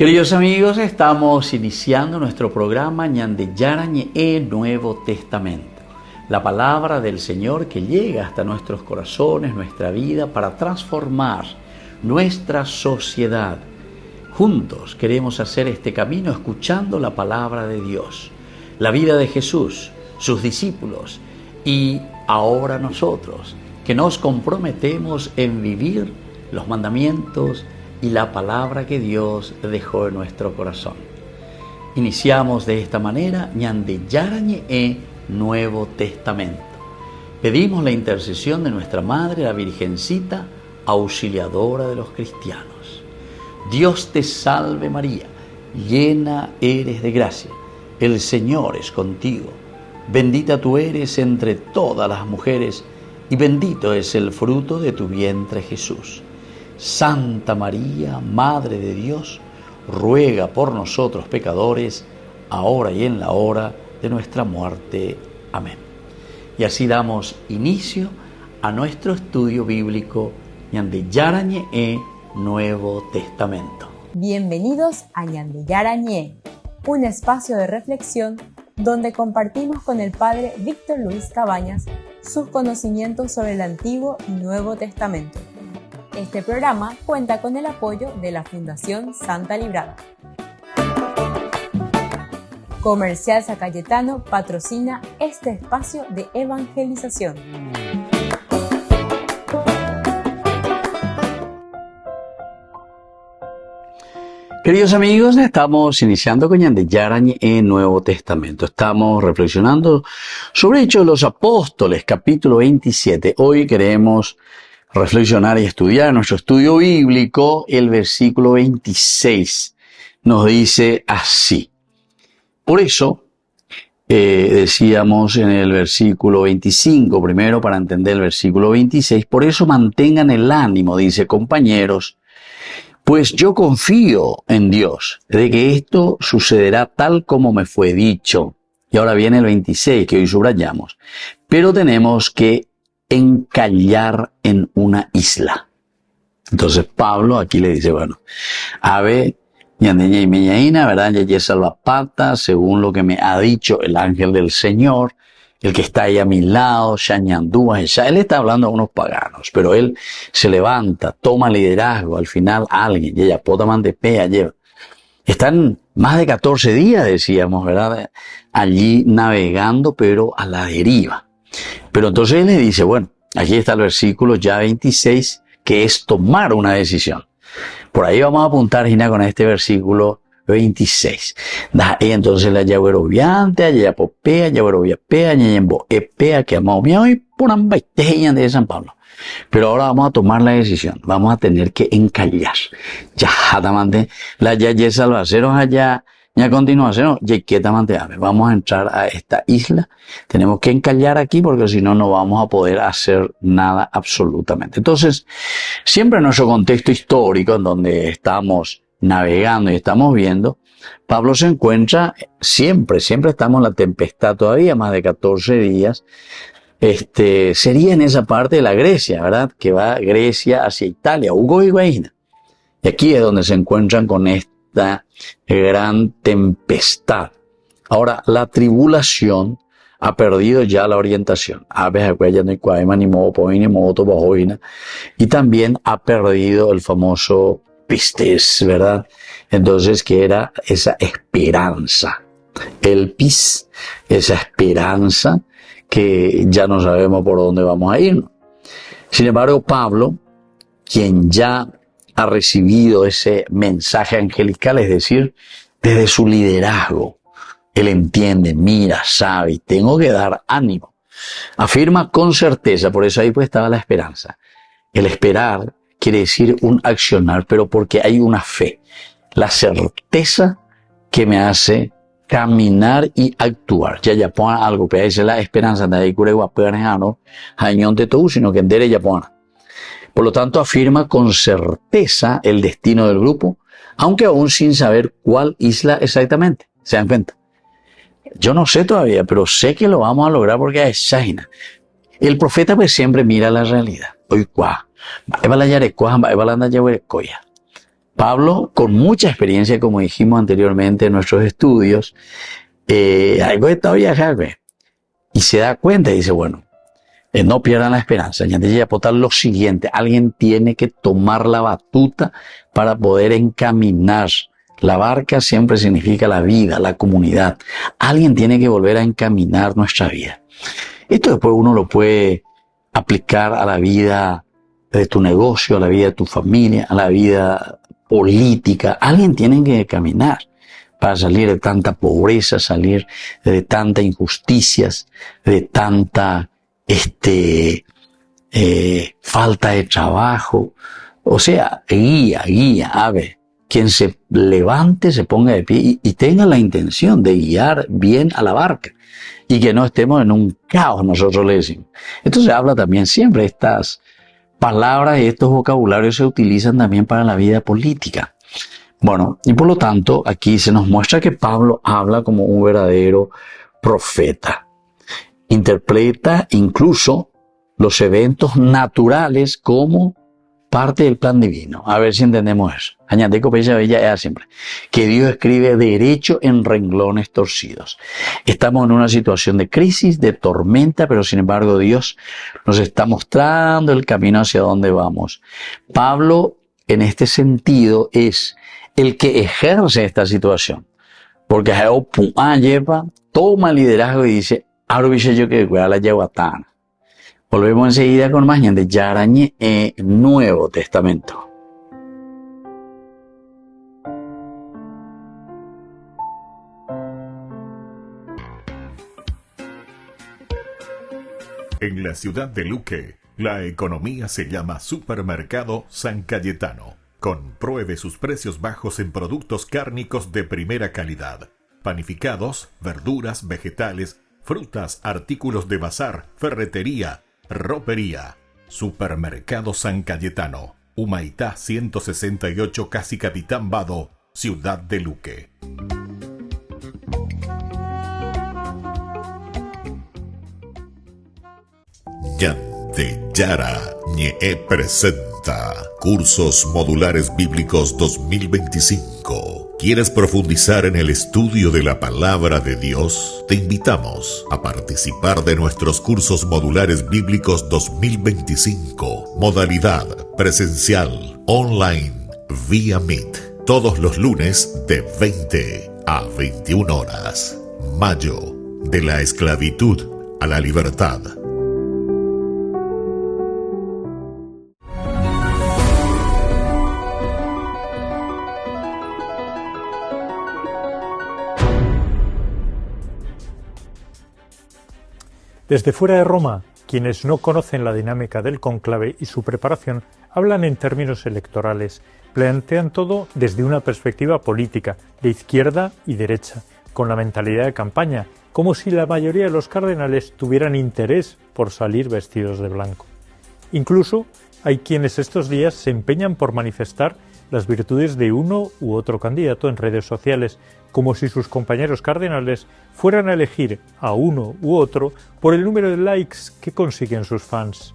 Queridos amigos, estamos iniciando nuestro programa Ñandeyarañe Nuevo Testamento. La palabra del Señor que llega hasta nuestros corazones, nuestra vida, para transformar nuestra sociedad. Juntos queremos hacer este camino escuchando la palabra de Dios, la vida de Jesús, sus discípulos y ahora nosotros, que nos comprometemos en vivir los mandamientos y la palabra que Dios dejó en nuestro corazón. Iniciamos de esta manera Ñandeyarañe Nuevo Testamento. Pedimos la intercesión de nuestra Madre, la Virgencita, auxiliadora de los cristianos. Dios te salve María, llena eres de gracia, el Señor es contigo. Bendita tú eres entre todas las mujeres y bendito es el fruto de tu vientre Jesús. Santa María, Madre de Dios, ruega por nosotros pecadores, ahora y en la hora de nuestra muerte. Amén. Y así damos inicio a nuestro estudio bíblico Ñandeyarañe Nuevo Testamento. Bienvenidos a Ñandeyarañe, un espacio de reflexión donde compartimos con el Padre Víctor Luis Cabañas sus conocimientos sobre el Antiguo y Nuevo Testamento. Este programa cuenta con el apoyo de la Fundación Santa Librada. Comercial San Cayetano patrocina este espacio de evangelización. Queridos amigos, estamos iniciando con Ñandeyarañe Nuevo Testamento. Estamos reflexionando sobre Hechos de los Apóstoles, capítulo 27. Hoy queremos reflexionar y estudiar en nuestro estudio bíblico el versículo 26. Nos dice así. Por eso, decíamos en el versículo 25, primero para entender el versículo 26, por eso mantengan el ánimo, dice, compañeros, pues yo confío en Dios, de que esto sucederá tal como me fue dicho. Y ahora viene el 26, que hoy subrayamos. Pero tenemos que encallar en una isla. Entonces Pablo aquí le dice, bueno, ave, ñandeña y meñaína, ¿verdad? Ya salvapata, según lo que me ha dicho el ángel del Señor, el que está ahí a mi lado, Shañandúa, él está hablando a unos paganos, pero él se levanta, toma liderazgo, al final alguien, y ella potaman de pea lleva. Están más de 14 días, decíamos, ¿verdad? Allí navegando, pero a la deriva. Pero entonces él le dice, bueno, aquí está el versículo ya 26, que es tomar una decisión. Por ahí vamos a apuntar, Gina, con este versículo 26. Y entonces la yagueroviante, ya popea, yagueroviapea, ñayembo epea, que amamos y por ambaiteña de San Pablo. Pero ahora vamos a tomar la decisión. Vamos a tener que encallar. Ya, jatamante, la yaye salvaceros allá. Y a continuación, vamos a entrar a esta isla. Tenemos que encallar aquí porque si no, no vamos a poder hacer nada absolutamente. Entonces, siempre en nuestro contexto histórico, en donde estamos navegando y estamos viendo, Pablo se encuentra siempre estamos en la tempestad todavía, más de 14 días. Sería en esa parte de la Grecia, ¿verdad? Que va Grecia hacia Italia, Hugo y Guaina. Y aquí es donde se encuentran con esta gran tempestad. Ahora, la tribulación ha perdido ya la orientación. Y también ha perdido el famoso pistes, ¿verdad? Entonces, que era esa esperanza. El pis, esa esperanza que ya no sabemos por dónde vamos a ir. Sin embargo, Pablo, quien ya ha recibido ese mensaje angelical, es decir, desde su liderazgo, él entiende, mira, sabe, tengo que dar ánimo. Afirma con certeza, por eso ahí pues estaba la esperanza. El esperar quiere decir un accionar, pero porque hay una fe, la certeza que me hace caminar y actuar. Ya pone algo, pero es la esperanza de ahí cure guaperano, jañón de todo, sino que endere ya pone. Por lo tanto, afirma con certeza el destino del grupo, aunque aún sin saber cuál isla exactamente. ¿Se dan cuenta? Yo no sé todavía, pero sé que lo vamos a lograr porque es China. El profeta pues siempre mira la realidad. Hoy, Pablo, con mucha experiencia, como dijimos anteriormente en nuestros estudios, algo está viajando y se da cuenta y dice, bueno, no pierdan la esperanza. Y antes de aportar lo siguiente, alguien tiene que tomar la batuta para poder encaminar. La barca siempre significa la vida, la comunidad. Alguien tiene que volver a encaminar nuestra vida. Esto después uno lo puede aplicar a la vida de tu negocio, a la vida de tu familia, a la vida política. Alguien tiene que caminar para salir de tanta pobreza, salir de tanta injusticias, de tanta falta de trabajo. O sea, guía, ave. Quien se levante, se ponga de pie y tenga la intención de guiar bien a la barca y que no estemos en un caos, nosotros le decimos. Esto se habla también siempre, estas palabras y estos vocabularios se utilizan también para la vida política. Bueno, y por lo tanto, aquí se nos muestra que Pablo habla como un verdadero profeta. Interpreta incluso los eventos naturales como parte del plan divino. A ver si entendemos eso. Añade copia bella es siempre. Que Dios escribe derecho en renglones torcidos. Estamos en una situación de crisis, de tormenta, pero sin embargo Dios nos está mostrando el camino hacia donde vamos. Pablo, en este sentido, es el que ejerce esta situación. Porque lleva, toma liderazgo y dice, ahora yo que la llevo tan. Volvemos enseguida con más de Yarañe Nuevo Testamento. En la ciudad de Luque, la economía se llama Supermercado San Cayetano. Compruebe sus precios bajos en productos cárnicos de primera calidad. Panificados, verduras, vegetales, frutas, artículos de bazar, ferretería, ropería. Supermercado San Cayetano, Humaitá 168, Casi Capitán Vado, Ciudad de Luque. Yara Ñe presenta Cursos Modulares Bíblicos 2025. ¿Quieres profundizar en el estudio de la Palabra de Dios? Te invitamos a participar de nuestros Cursos Modulares Bíblicos 2025. Modalidad presencial, online, vía Meet. Todos los lunes de 20 a 21 horas. Mayo, de la esclavitud a la libertad. Desde fuera de Roma, quienes no conocen la dinámica del cónclave y su preparación hablan en términos electorales, plantean todo desde una perspectiva política, de izquierda y derecha, con la mentalidad de campaña, como si la mayoría de los cardenales tuvieran interés por salir vestidos de blanco. Incluso hay quienes estos días se empeñan por manifestar las virtudes de uno u otro candidato en redes sociales, como si sus compañeros cardenales fueran a elegir a uno u otro por el número de likes que consiguen sus fans.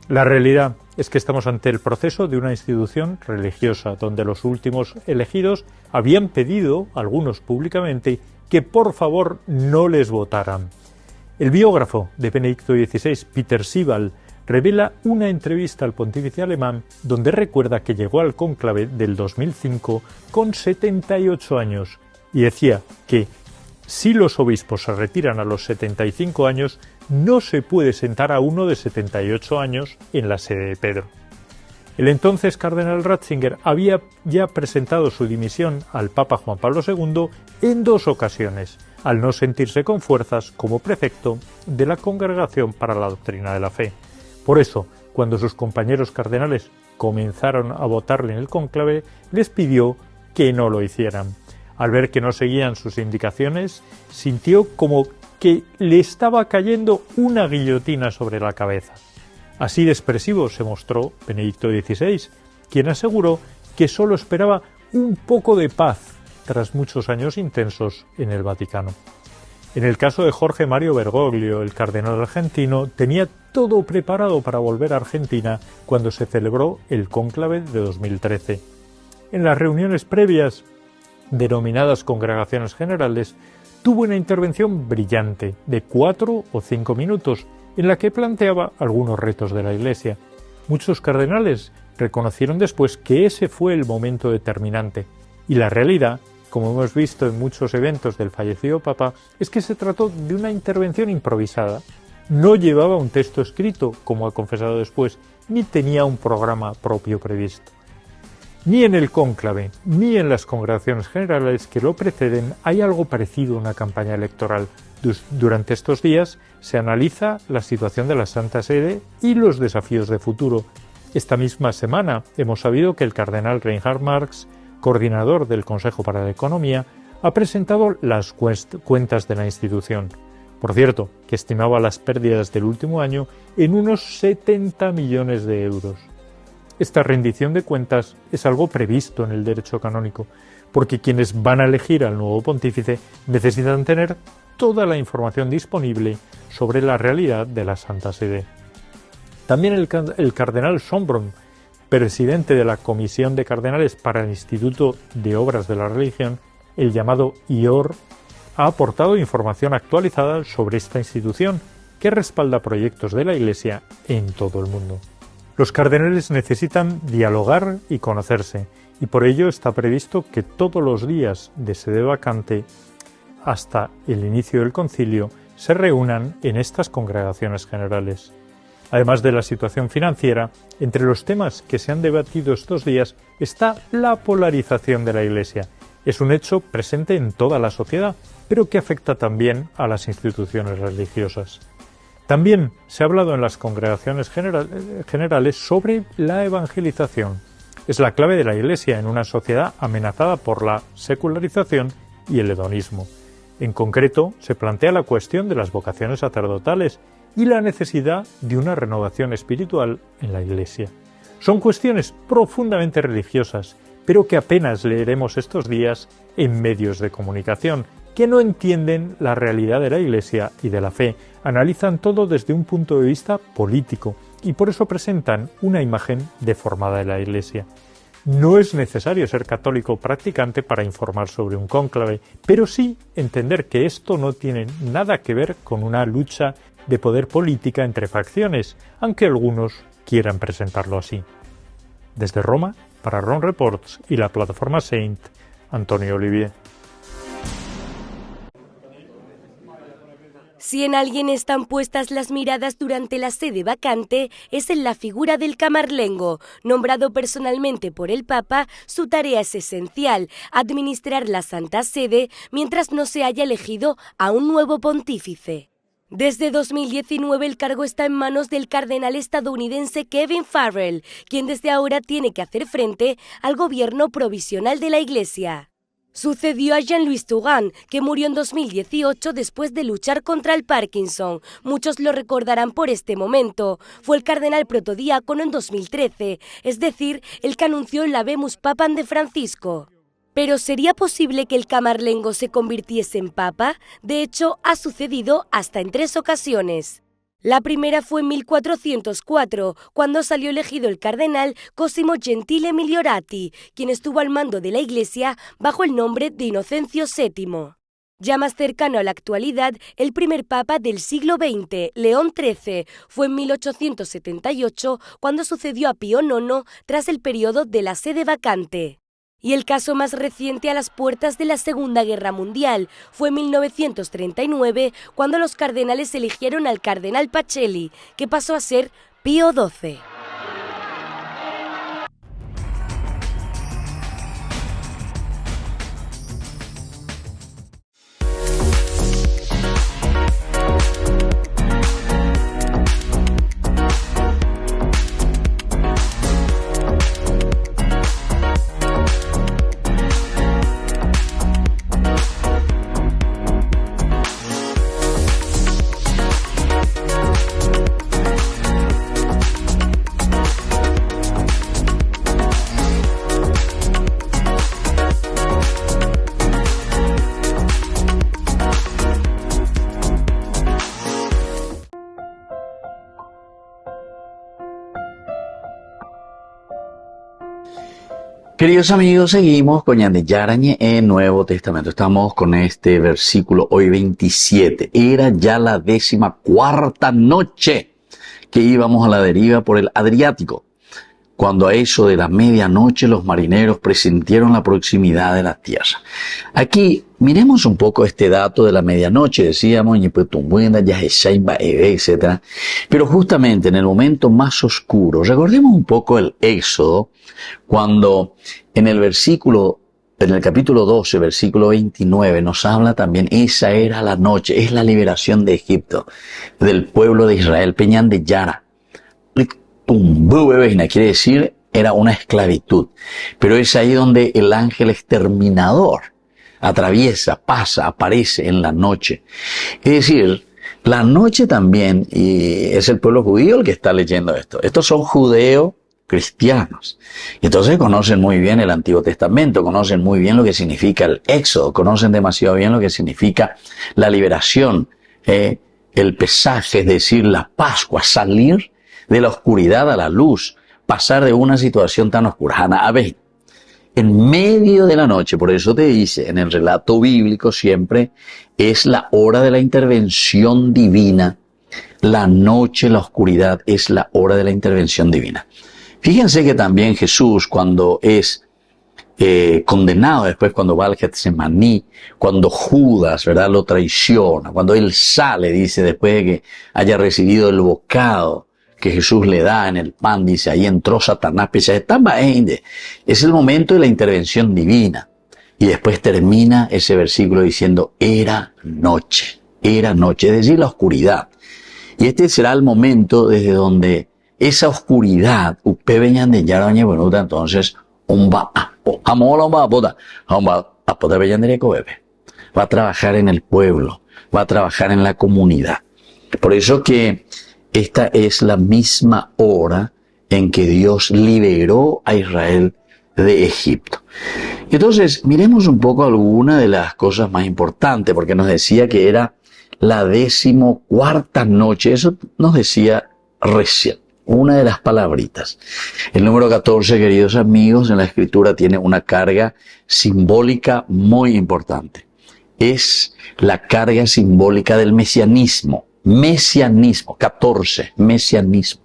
La realidad es que estamos ante el proceso de una institución religiosa, donde los últimos elegidos habían pedido, algunos públicamente, que por favor no les votaran. El biógrafo de Benedicto XVI, Peter Sibal, revela una entrevista al pontífice alemán donde recuerda que llegó al cónclave del 2005 con 78 años y decía que si los obispos se retiran a los 75 años, no se puede sentar a uno de 78 años en la sede de Pedro. El entonces cardenal Ratzinger había ya presentado su dimisión al Papa Juan Pablo II en 2 ocasiones, al no sentirse con fuerzas como prefecto de la Congregación para la Doctrina de la Fe. Por eso, cuando sus compañeros cardenales comenzaron a votarle en el cónclave, les pidió que no lo hicieran. Al ver que no seguían sus indicaciones, sintió como que le estaba cayendo una guillotina sobre la cabeza. Así de expresivo se mostró Benedicto XVI, quien aseguró que solo esperaba un poco de paz tras muchos años intensos en el Vaticano. En el caso de Jorge Mario Bergoglio, el cardenal argentino, tenía todo preparado para volver a Argentina cuando se celebró el cónclave de 2013. en las reuniones previas, denominadas congregaciones generales, tuvo una intervención brillante de 4 o 5 minutos en la que planteaba algunos retos de la Iglesia. Muchos cardenales reconocieron después que ese fue el momento determinante, y la realidad, como hemos visto en muchos eventos del fallecido Papa, es que se trató de una intervención improvisada. No llevaba un texto escrito, como ha confesado después, ni tenía un programa propio previsto. Ni en el cónclave, ni en las congregaciones generales que lo preceden hay algo parecido a una campaña electoral. Durante estos días se analiza la situación de la Santa Sede y los desafíos de futuro. Esta misma semana hemos sabido que el cardenal Reinhard Marx, coordinador del Consejo para la Economía, ha presentado las cuentas de la institución. Por cierto, que estimaba las pérdidas del último año en unos 70 millones de euros. Esta rendición de cuentas es algo previsto en el derecho canónico, porque quienes van a elegir al nuevo pontífice necesitan tener toda la información disponible sobre la realidad de la Santa Sede. También el cardenal Schönbrunn, presidente de la Comisión de Cardenales para el Instituto de Obras de la Religión, el llamado IOR, ha aportado información actualizada sobre esta institución que respalda proyectos de la Iglesia en todo el mundo. Los cardenales necesitan dialogar y conocerse, y por ello está previsto que todos los días de sede vacante hasta el inicio del concilio se reúnan en estas congregaciones generales. Además de la situación financiera, entre los temas que se han debatido estos días está la polarización de la Iglesia. Es un hecho presente en toda la sociedad, pero que afecta también a las instituciones religiosas. También se ha hablado en las congregaciones generales sobre la evangelización. Es la clave de la Iglesia en una sociedad amenazada por la secularización y el hedonismo. En concreto, se plantea la cuestión de las vocaciones sacerdotales y la necesidad de una renovación espiritual en la Iglesia. Son cuestiones profundamente religiosas, pero que apenas leeremos estos días en medios de comunicación, que no entienden la realidad de la Iglesia y de la fe, analizan todo desde un punto de vista político y por eso presentan una imagen deformada de la Iglesia. No es necesario ser católico practicante para informar sobre un cónclave, pero sí entender que esto no tiene nada que ver con una lucha de poder política entre facciones, aunque algunos quieran presentarlo así. Desde Roma, para Rome Reports y la plataforma Saint, Antonio Olivier. Si en alguien están puestas las miradas durante la sede vacante, es en la figura del camarlengo. Nombrado personalmente por el Papa, su tarea es esencial, administrar la Santa Sede mientras no se haya elegido a un nuevo pontífice. Desde 2019 el cargo está en manos del cardenal estadounidense Kevin Farrell, quien desde ahora tiene que hacer frente al gobierno provisional de la Iglesia. Sucedió a Jean-Louis Turenne, que murió en 2018 después de luchar contra el Parkinson. Muchos lo recordarán por este momento. Fue el cardenal protodiácono en 2013, es decir, el que anunció el Habemus Papam de Francisco. ¿Pero sería posible que el camarlengo se convirtiese en papa? De hecho, ha sucedido hasta en 3 ocasiones. La primera fue en 1404, cuando salió elegido el cardenal Cosimo Gentile Migliorati, quien estuvo al mando de la Iglesia bajo el nombre de Inocencio VII. Ya más cercano a la actualidad, el primer papa del siglo XX, León XIII, fue en 1878, cuando sucedió a Pío IX tras el periodo de la sede vacante. Y el caso más reciente, a las puertas de la Segunda Guerra Mundial, fue en 1939, cuando los cardenales eligieron al cardenal Pacelli, que pasó a ser Pío XII. Queridos amigos, seguimos con Ñande Yarañe en Nuevo Testamento. Estamos con este versículo hoy 27. Era ya la 14ª noche que íbamos a la deriva por el Adriático, cuando a eso de la medianoche los marineros presintieron la proximidad de la tierra. Aquí miremos un poco este dato de la medianoche, decíamos, etc. Pero justamente en el momento más oscuro, recordemos un poco el Éxodo, cuando en el capítulo 12, versículo 29, nos habla también, esa era la noche, es la liberación de Egipto, del pueblo de Israel, Peñán de Yara. Quiere decir, era una esclavitud. Pero es ahí donde el ángel exterminador atraviesa, pasa, aparece en la noche. Es decir, la noche también, y es el pueblo judío el que está leyendo esto. Estos son judeo-cristianos. Entonces conocen muy bien el Antiguo Testamento, conocen muy bien lo que significa el Éxodo, conocen demasiado bien lo que significa la liberación, el pesaje, es decir, la Pascua, salir de la oscuridad a la luz, pasar de una situación tan oscura. A ver, en medio de la noche, por eso te dice, en el relato bíblico siempre es la hora de la intervención divina. La noche, la oscuridad es la hora de la intervención divina. Fíjense que también Jesús, cuando es condenado, después cuando va al Getsemaní, cuando Judas, ¿verdad?, lo traiciona, cuando él sale, dice, después de que haya recibido el bocado que Jesús le da en el pan, dice, ahí entró Satanás, es el momento de la intervención divina. Y después termina ese versículo diciendo, era noche, es decir, la oscuridad. Y este será el momento desde donde esa oscuridad, entonces, va a trabajar en el pueblo, va a trabajar en la comunidad. Por eso que esta es la misma hora en que Dios liberó a Israel de Egipto. Entonces, miremos un poco alguna de las cosas más importantes, porque nos decía que era la 14ª noche. Eso nos decía recién, una de las palabritas. El número 14, queridos amigos, en la Escritura tiene una carga simbólica muy importante. Es la carga simbólica del mesianismo. Mesianismo, 14, mesianismo.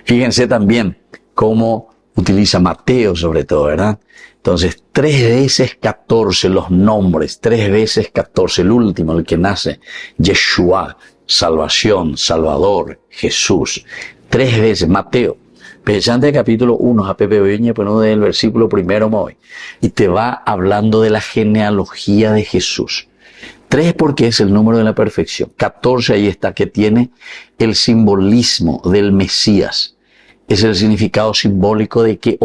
Fíjense también cómo utiliza Mateo sobre todo, ¿verdad? Entonces, 3 veces 14 los nombres, 3 veces 14, el último, el que nace, Yeshua, salvación, Salvador, Jesús. 3 veces, Mateo. Pensando en capítulo 1, a Pepe Viña, pero del versículo 1 hoy, y te va hablando de la genealogía de Jesús. 3 porque es el número de la perfección. 14 ahí está, que tiene el simbolismo del Mesías. Es el significado simbólico de que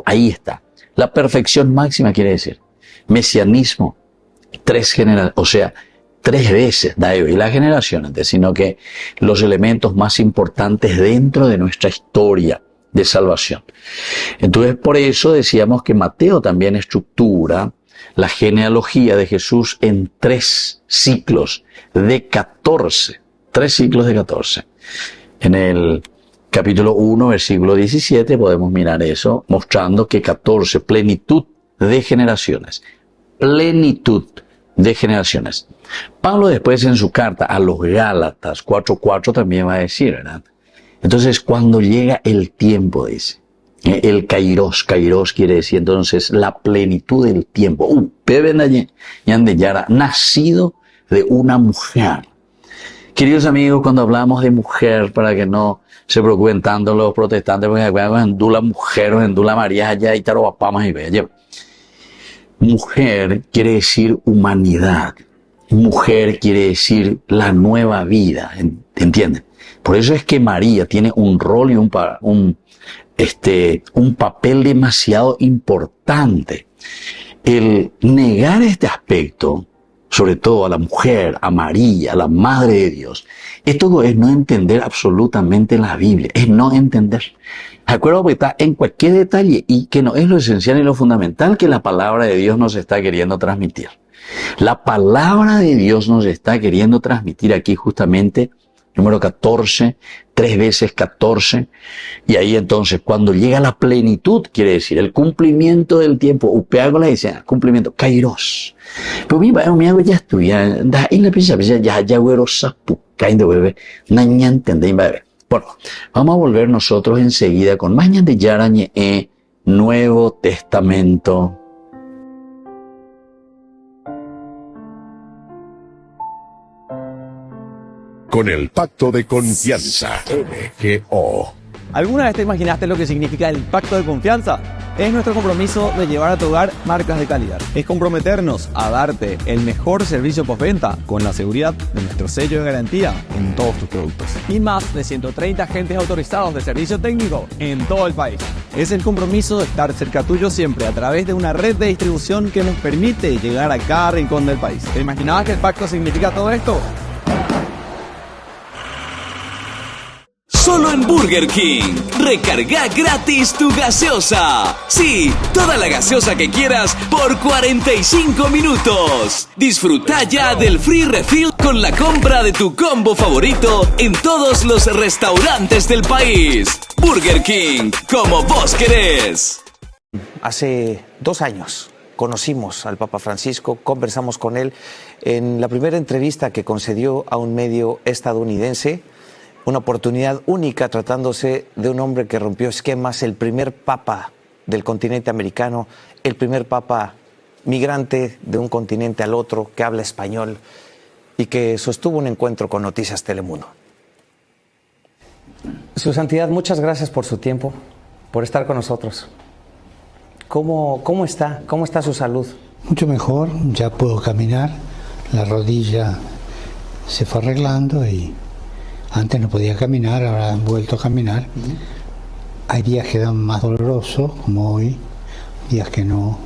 ahí está. La perfección máxima quiere decir. Mesianismo, 3 generaciones, o sea, 3 veces, y las generaciones, sino que los elementos más importantes dentro de nuestra historia de salvación. Entonces, por eso decíamos que Mateo también estructura la genealogía de Jesús en 3 ciclos de 14. 3 ciclos de 14. En el capítulo 1, versículo 17, podemos mirar eso, mostrando que 14, plenitud de generaciones. Plenitud de generaciones. Pablo después en su carta a los Gálatas 4:4 también va a decir, ¿verdad? Entonces, cuando llega el tiempo, dice, el kairos quiere decir entonces la plenitud del tiempo. Nacido de una mujer. Queridos amigos, cuando hablamos de mujer, para que no se preocupen tanto los protestantes, porque en Dula mujer, en Dula María, allá y tarobapamas y bella. Mujer quiere decir humanidad. Mujer quiere decir la nueva vida, ¿entienden? Por eso es que María tiene un rol y un papel demasiado importante. El negar este aspecto, sobre todo a la mujer, a María, a la Madre de Dios, esto es no entender absolutamente la Biblia, es no entender. Acuerdo que está en cualquier detalle y que no es lo esencial y lo fundamental que la palabra de Dios nos está queriendo transmitir. La palabra de Dios nos está queriendo transmitir aquí justamente, número 14, 3 veces 14, y ahí entonces cuando llega la plenitud, quiere decir el cumplimiento del tiempo, upeagola dice cumplimiento, kairos. Pero mi hago ya estudia, da y la piensa ya güero sapu, caindo bebé, naña entendéis bebé. Bueno, vamos a volver nosotros enseguida con mañana de Yarañe Nuevo Testamento. Con el pacto de confianza, MGO. ¿Alguna vez te imaginaste lo que significa el pacto de confianza? Es nuestro compromiso de llevar a tu hogar marcas de calidad. Es comprometernos a darte el mejor servicio postventa con la seguridad de nuestro sello de garantía en todos tus productos. Y más de 130 agentes autorizados de servicio técnico en todo el país. Es el compromiso de estar cerca tuyo siempre a través de una red de distribución que nos permite llegar a cada rincón del país. ¿Te imaginabas que el pacto significa todo esto? Solo en Burger King. Recarga gratis tu gaseosa. Sí, toda la gaseosa que quieras por 45 minutos. Disfruta ya del free refill con la compra de tu combo favorito en todos los restaurantes del país. Burger King, como vos querés. Hace 2 años conocimos al Papa Francisco, conversamos con él en la primera entrevista que concedió a un medio estadounidense. Una oportunidad única tratándose de un hombre que rompió esquemas, el primer papa del continente americano, el primer papa migrante de un continente al otro, que habla español y que sostuvo un encuentro con Noticias Telemundo. Su Santidad, muchas gracias por su tiempo, por estar con nosotros. ¿Cómo está? ¿Cómo está su salud? Mucho mejor, ya puedo caminar, la rodilla se fue arreglando y antes no podía caminar, ahora han vuelto a caminar. Hay días que dan más dolorosos, como hoy, días que no,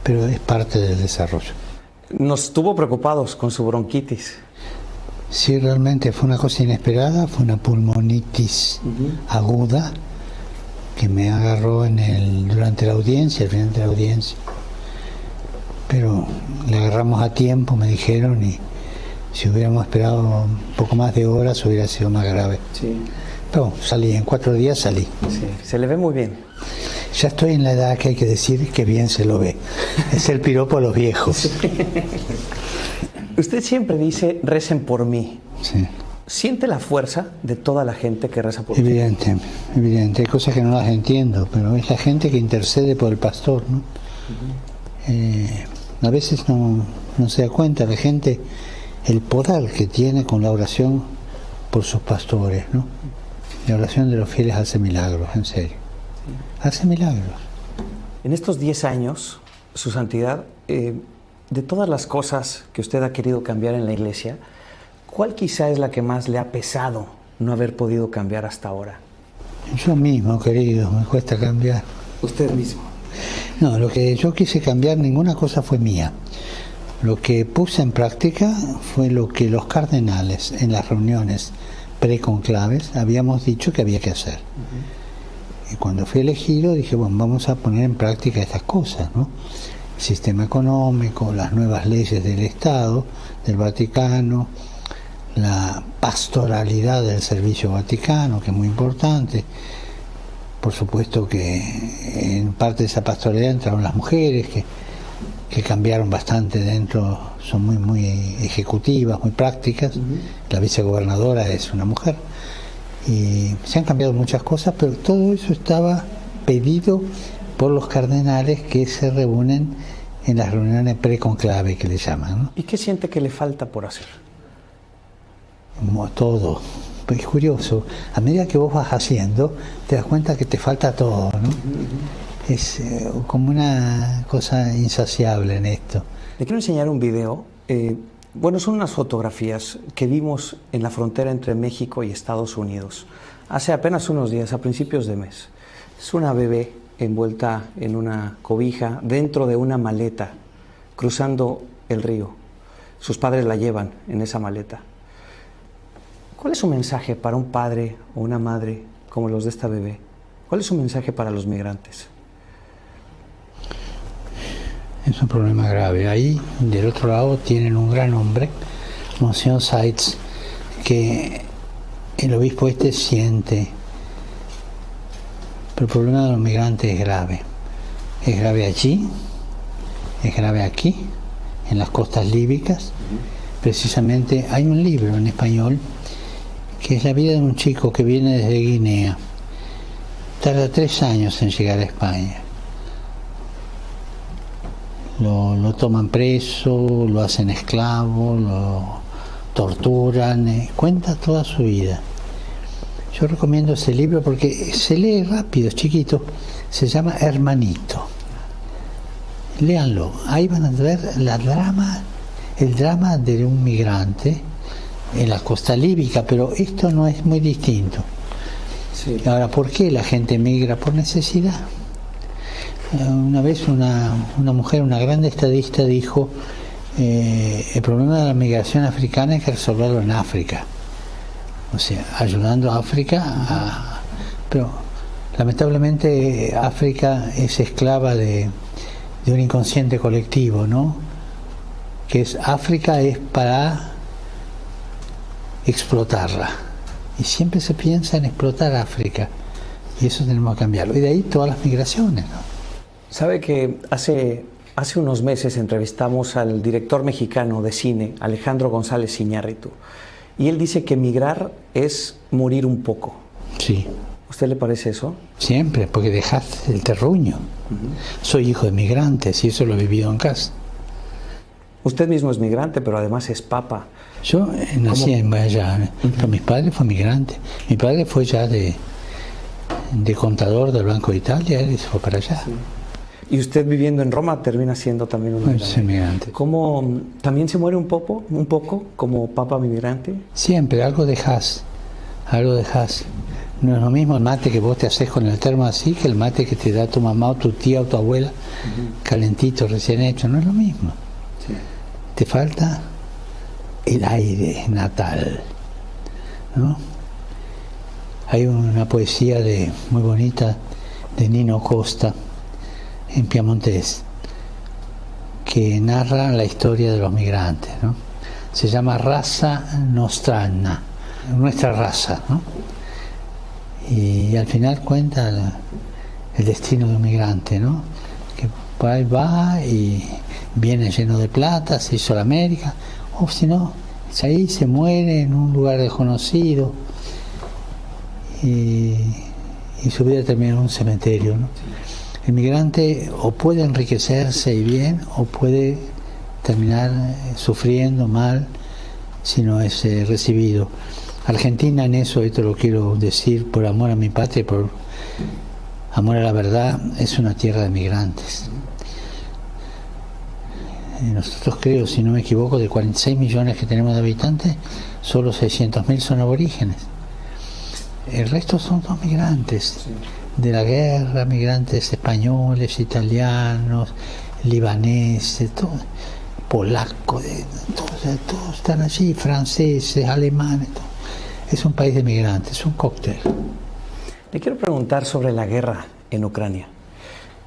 pero es parte del desarrollo. Nos tuvo preocupados con su bronquitis. Sí, realmente fue una cosa inesperada, fue una pulmonitis aguda que me agarró durante la audiencia, al final de la audiencia. Pero le agarramos a tiempo, me dijeron, y si hubiéramos esperado un poco más de horas hubiera sido más grave. Sí. Pero salí, en 4 días salí. Sí. Se le ve muy bien. Ya estoy en la edad que hay que decir que bien se lo ve. Es el piropo a los viejos. Sí. Usted siempre dice, recen por mí. Sí. ¿Siente la fuerza de toda la gente que reza por evidente, evidente. Hay cosas que no las entiendo, pero es la gente que intercede por el pastor, ¿no? A veces no se da cuenta la gente el poder que tiene con la oración por sus pastores, ¿no? La oración de los fieles hace milagros, en serio. Hace milagros. En estos 10 años, Su Santidad, de todas las cosas que usted ha querido cambiar en la Iglesia, ¿cuál quizá es la que más le ha pesado no haber podido cambiar hasta ahora? Yo mismo, querido, me cuesta cambiar. ¿Usted mismo? No, lo que yo quise cambiar, ninguna cosa fue mía. Lo que puse en práctica fue lo que los cardenales en las reuniones preconclaves habíamos dicho que había que hacer. Y cuando fui elegido dije, bueno, vamos a poner en práctica estas cosas, ¿no? El sistema económico, las nuevas leyes del Estado, del Vaticano, la pastoralidad del servicio vaticano, que es muy importante. Por supuesto que en parte de esa pastoralidad entraron las mujeres, que cambiaron bastante dentro, son muy ejecutivas, muy prácticas. La vicegobernadora es una mujer. Y se han cambiado muchas cosas, pero todo eso estaba pedido por los cardenales que se reúnen en las reuniones preconclave, que le llaman, ¿no? ¿Y qué siente que le falta por hacer? Todo. Es curioso, a medida que vos vas haciendo, te das cuenta que te falta todo, ¿no? Es como una cosa insaciable en esto. Le quiero enseñar un video. Son unas fotografías que vimos en la frontera entre México y Estados Unidos hace apenas unos días, a principios de mes. Es una bebé envuelta en una cobija dentro de una maleta, cruzando el río. Sus padres la llevan en esa maleta. ¿Cuál es su mensaje para un padre o una madre como los de esta bebé? ¿Cuál es su mensaje para los migrantes? Es un problema grave. Ahí, del otro lado, tienen un gran hombre, Monsignor Seitz, que el obispo siente. Pero el problema de los migrantes es grave. Es grave allí, es grave aquí, en las costas líbicas. Precisamente hay un libro en español que es la vida de un chico que viene desde Guinea. Tarda 3 años en llegar a España. Lo toman preso, lo hacen esclavo, lo torturan, cuenta toda su vida. Yo recomiendo ese libro porque se lee rápido, es chiquito, se llama Hermanito. Léanlo, ahí van a ver el drama de un migrante en la costa líbica, pero esto no es muy distinto. Sí. Ahora, ¿por qué la gente migra? Por necesidad. Una vez una mujer, una gran estadista, dijo, el problema de la migración africana hay que resolverlo en África. O sea, ayudando a África, pero lamentablemente África es esclava de un inconsciente colectivo, ¿no? Que es África es para explotarla. Y siempre se piensa en explotar África. Y eso tenemos que cambiarlo. Y de ahí todas las migraciones, ¿no? Sabe que hace unos meses entrevistamos al director mexicano de cine, Alejandro González Iñárritu, y él dice que migrar es morir un poco. Sí. ¿A usted le parece eso? Siempre, porque dejas el terruño. Soy hijo de migrantes y eso lo he vivido en casa. Usted mismo es migrante, pero además es papa. Yo nací allá, pero mis padres fueron migrantes. Mi padre fue ya de contador del Banco de Italia, él se fue para allá. Sí. Y usted viviendo en Roma termina siendo también un migrante. ¿Cómo también se muere un poco como papa migrante? Siempre, algo dejas. No es lo mismo el mate que vos te haces con el termo así que el mate que te da tu mamá o tu tía o tu abuela, calentito, recién hecho, no es lo mismo. Sí. Te falta el aire natal, ¿no? Hay una poesía muy bonita de Nino Costa en Piamontés que narra la historia de los migrantes, ¿no? Se llama Raza Nostrana, nuestra raza, ¿no? Y al final cuenta el destino de un migrante, ¿no? Que por ahí va y viene lleno de plata, se hizo la América, o si no, ahí se muere en un lugar desconocido y su vida termina en un cementerio, ¿no? El migrante o puede enriquecerse y bien o puede terminar sufriendo mal si no es recibido. Argentina en eso, esto lo quiero decir por amor a mi patria, por amor a la verdad, es una tierra de migrantes. Nosotros creo, si no me equivoco, de 46 millones que tenemos de habitantes, solo 600.000 son aborígenes. El resto son todos migrantes. Sí. De la guerra, migrantes españoles, italianos, libaneses, polacos, todos están allí, franceses, alemanes, todo. Es un país de migrantes, es un cóctel. Le quiero preguntar sobre la guerra en Ucrania.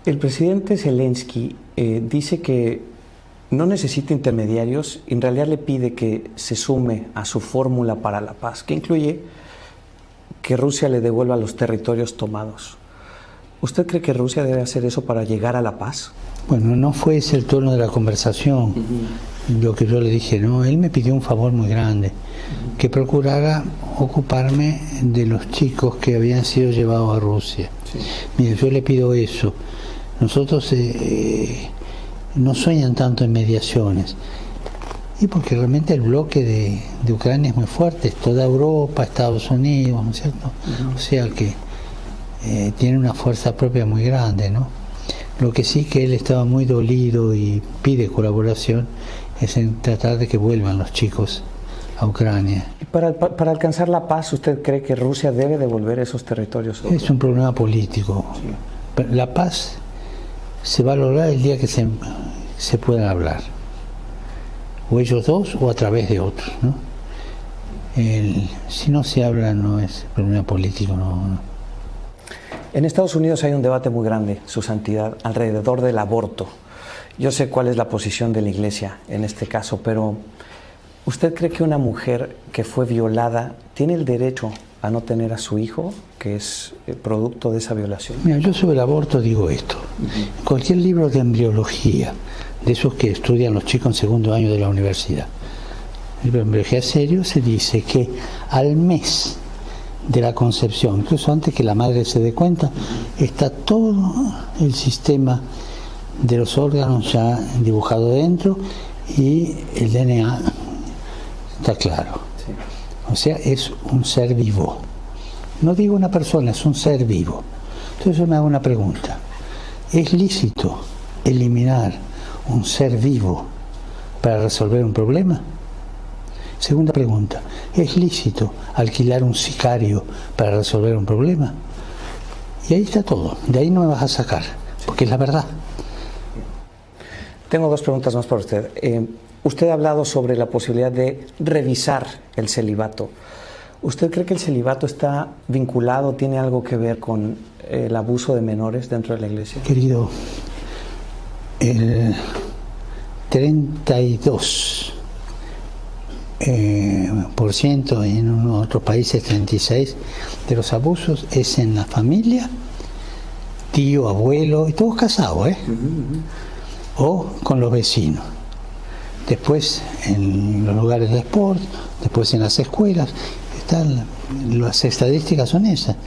El presidente Zelensky dice que no necesita intermediarios, en realidad le pide que se sume a su fórmula para la paz, que incluye que Rusia le devuelva los territorios tomados. ¿Usted cree que Rusia debe hacer eso para llegar a la paz? Bueno, no fue ese el tono de la conversación. Lo que yo le dije, no, él me pidió un favor muy grande, que procurara ocuparme de los chicos que habían sido llevados a Rusia. Sí. Mire, yo le pido eso. Nosotros no sueñan tanto en mediaciones. Y porque realmente el bloque de Ucrania es muy fuerte, es toda Europa, Estados Unidos, ¿no es cierto? O sea que tiene una fuerza propia muy grande, ¿no? Lo que sí que él estaba muy dolido y pide colaboración es en tratar de que vuelvan los chicos a Ucrania. Para alcanzar la paz, ¿usted cree que Rusia debe devolver esos territorios? Es un problema político. Sí. La paz se va a lograr el día que se puedan hablar. O ellos dos o a través de otros, ¿no? Si no se habla no es problema político, no. En Estados Unidos hay un debate muy grande, Su Santidad, alrededor del aborto. Yo sé cuál es la posición de la Iglesia en este caso, pero ¿Usted cree que una mujer que fue violada tiene el derecho a no tener a su hijo, que es producto de esa violación? Mira, yo sobre el aborto digo esto. En cualquier libro de embriología, de esos que estudian los chicos en segundo año de la universidad, libro de embriología serio, se dice que al mes de la concepción, incluso antes que la madre se dé cuenta, está todo el sistema de los órganos ya dibujado dentro y el DNA está claro. Sí. O sea, es un ser vivo. No digo una persona, es un ser vivo. Entonces yo me hago una pregunta. ¿Es lícito eliminar un ser vivo para resolver un problema? Segunda pregunta. ¿Es lícito alquilar un sicario para resolver un problema? Y ahí está todo. De ahí no me vas a sacar, porque es la verdad. Tengo dos preguntas más para usted. Usted ha hablado sobre la posibilidad de revisar el celibato. ¿Usted cree que el celibato está vinculado, tiene algo que ver con el abuso de menores dentro de la iglesia? Querido, el 32% en otros países 36% de los abusos es en la familia, tío, abuelo, y todos casados, o con los vecinos. Después en los lugares de sport, después en las escuelas, las estadísticas son esas.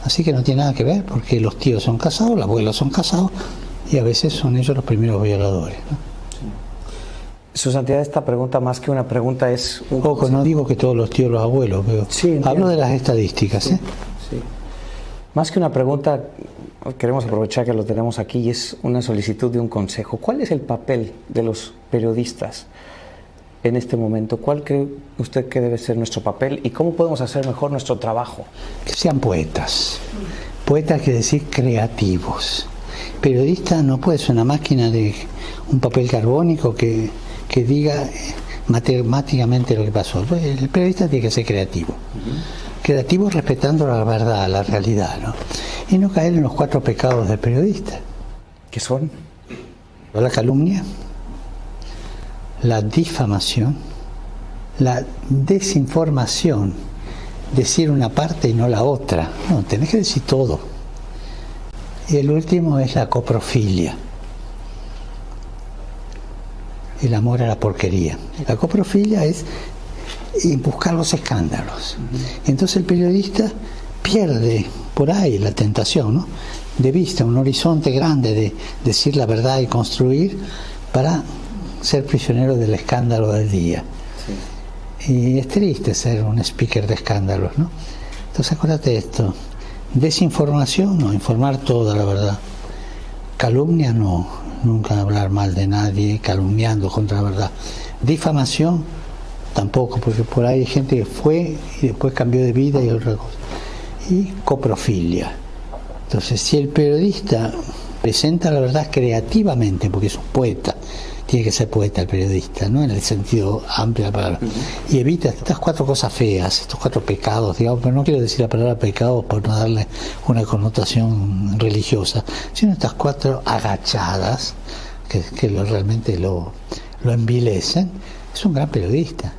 Así que no tiene nada que ver, porque los tíos son casados, los abuelos son casados, y a veces son ellos los primeros violadores, ¿no? Su Santidad, esta pregunta más que una pregunta es... Poco, no digo que todos los tíos los abuelos, pero sí, hablo de las estadísticas. Sí, sí. Más que una pregunta, queremos aprovechar que lo tenemos aquí y es una solicitud de un consejo. ¿Cuál es el papel de los periodistas en este momento? ¿Cuál cree usted que debe ser nuestro papel y cómo podemos hacer mejor nuestro trabajo? Que sean poetas. Poetas quiere decir creativos. Periodista no puede ser una máquina de un papel carbónico que diga matemáticamente lo que pasó. El periodista tiene que ser creativo. Creativo respetando la verdad, la realidad, ¿no? Y no caer en los 4 pecados del periodista. ¿Qué son? La calumnia, la difamación, la desinformación, decir una parte y no la otra. No, tenés que decir todo. Y el último es la coprofilia. El amor a la porquería. La coprofilia es buscar los escándalos. Entonces el periodista pierde por ahí la tentación, ¿no?, de vista, un horizonte grande de decir la verdad y construir para ser prisionero del escándalo del día. Sí. Y es triste ser un speaker de escándalos, ¿no? Entonces acuérdate de esto. Desinformación, no, informar toda la verdad. Calumnia, no. Nunca hablar mal de nadie, calumniando contra la verdad. Difamación, tampoco, porque por ahí hay gente que fue y después cambió de vida y otra cosa. Y coprofilia. Entonces, si el periodista presenta la verdad creativamente, porque es un poeta, tiene que ser poeta el periodista, ¿no?, en el sentido amplio de la palabra, y evita estas 4 cosas feas, estos 4 pecados, digamos, pero no quiero decir la palabra pecados por no darle una connotación religiosa, sino estas 4 agachadas que realmente lo envilecen. Es un gran periodista.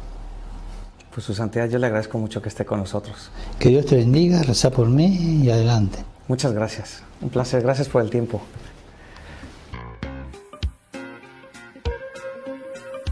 Pues Su Santidad, yo le agradezco mucho que esté con nosotros. Que Dios te bendiga, reza por mí y adelante. Muchas gracias, un placer, gracias por el tiempo.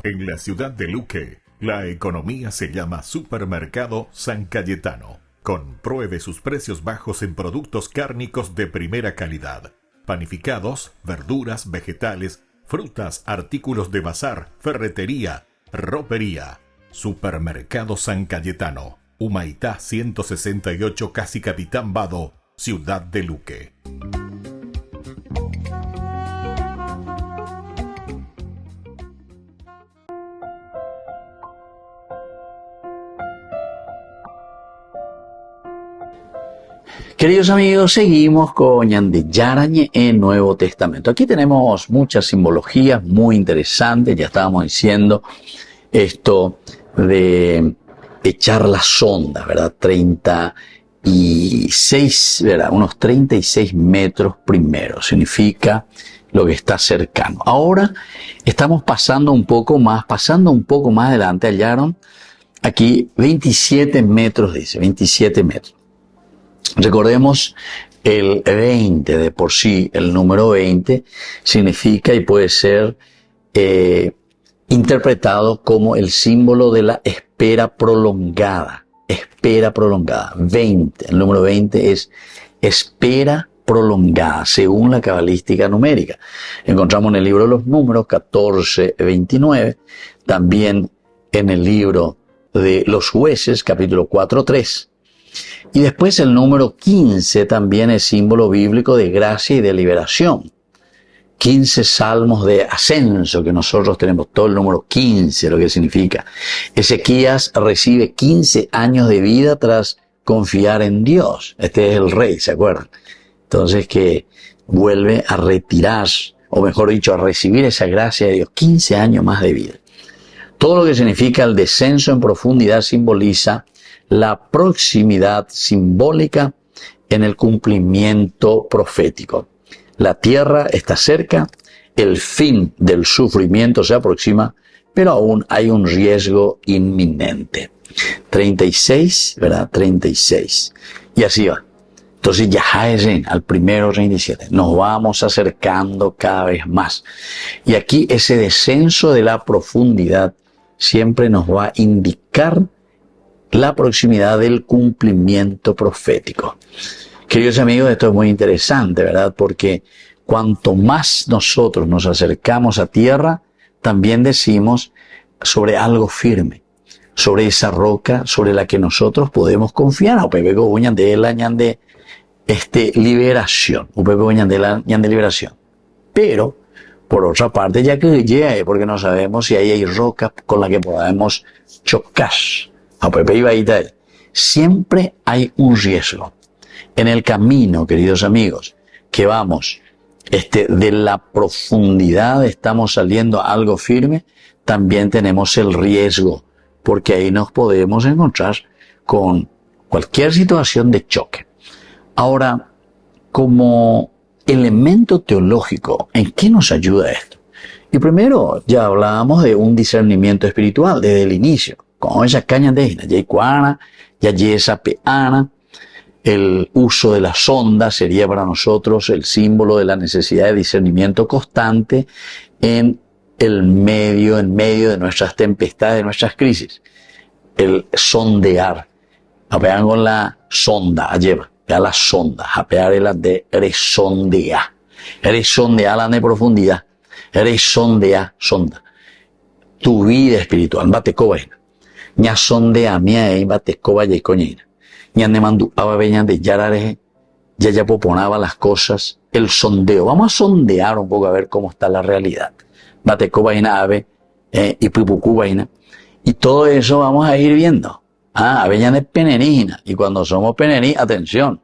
En la ciudad de Luque, la economía se llama Supermercado San Cayetano. Compruebe sus precios bajos en productos cárnicos de primera calidad. Panificados, verduras, vegetales, frutas, artículos de bazar, ferretería, ropería. Supermercado San Cayetano, Humaitá 168, Casi Capitán Vado, ciudad de Luque. Queridos amigos, seguimos con Ñande Yarañe en Nuevo Testamento. Aquí tenemos muchas simbologías muy interesantes. Ya estábamos diciendo esto de echar la sonda, ¿verdad? 36, ¿verdad? Unos 36 metros primero. Significa lo que está cercano. Ahora estamos pasando un poco más adelante, hallaron aquí 27 metros, dice, 27 metros. Recordemos el 20 de por sí, el número 20 significa y puede ser interpretado como el símbolo de la espera prolongada. Espera prolongada. 20. El número 20 es espera prolongada, según la cabalística numérica. Encontramos en el libro de los números 14:29, también en el libro de los jueces, capítulo 4:3. Y después el número 15 también es símbolo bíblico de gracia y de liberación. 15 salmos de ascenso que nosotros tenemos, todo el número 15, lo que significa. Ezequías recibe 15 años de vida tras confiar en Dios. Este es el rey, ¿se acuerdan? Entonces que vuelve a retirar, o mejor dicho, a recibir esa gracia de Dios, 15 años más de vida. Todo lo que significa el descenso en profundidad simboliza la proximidad simbólica en el cumplimiento profético. La tierra está cerca, el fin del sufrimiento se aproxima, pero aún hay un riesgo inminente. 36, ¿verdad? 36. Y así va. Entonces ya al primero 37. Nos vamos acercando cada vez más. Y aquí ese descenso de la profundidad siempre nos va a indicar la proximidad del cumplimiento profético. Queridos amigos, esto es muy interesante, ¿verdad? Porque cuanto más nosotros nos acercamos a tierra, también decimos sobre algo firme, sobre esa roca sobre la que nosotros podemos confiar. Liberación. Liberación. Pero, por otra parte, ya que llega, porque no sabemos si ahí hay rocas con las que podamos chocar. Siempre hay un riesgo. En el camino, queridos amigos, que vamos, de la profundidad estamos saliendo a algo firme, también tenemos el riesgo, porque ahí nos podemos encontrar con cualquier situación de choque. Ahora, como elemento teológico, ¿en qué nos ayuda esto? Y primero, ya hablábamos de un discernimiento espiritual desde el inicio, con esa caña de Yaikuana, Yayesa Peana. El uso de la sonda sería para nosotros el símbolo de la necesidad de discernimiento constante en medio de nuestras tempestades, de nuestras crisis. El sondear. Apean con la sonda, lleva la sonda, apear la de resondear. Resondear la de profundidad. Resondear, sonda. Tu vida espiritual, bate cobaina. Ña sondea mía y bate cobaina y coñina. Ña ne mandu ababeña de yarare, ya poponaba las cosas. El sondeo. Vamos a sondear un poco a ver cómo está la realidad. Bate cobaina ave y pipucubaina. Y todo eso vamos a ir viendo. Aveña de penerina. Y cuando somos penerí, atención,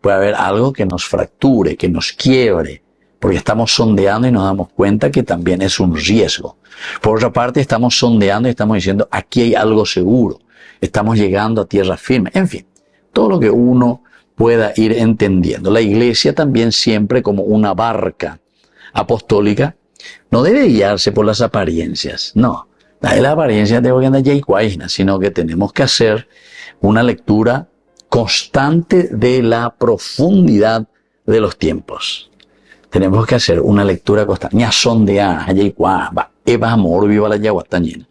puede haber algo que nos fracture, que nos quiebre, porque estamos sondeando y nos damos cuenta que también es un riesgo. Por otra parte, estamos sondeando y estamos diciendo, aquí hay algo seguro. Estamos llegando a tierra firme. En fin, todo lo que uno pueda ir entendiendo. La iglesia también siempre como una barca apostólica no debe guiarse por las apariencias. No. La apariencia de hoy anda ya, sino que tenemos que hacer una lectura constante de la profundidad de los tiempos. Tenemos que hacer una lectura constante. Ña sondea, eva amor, viva la yaguatañina.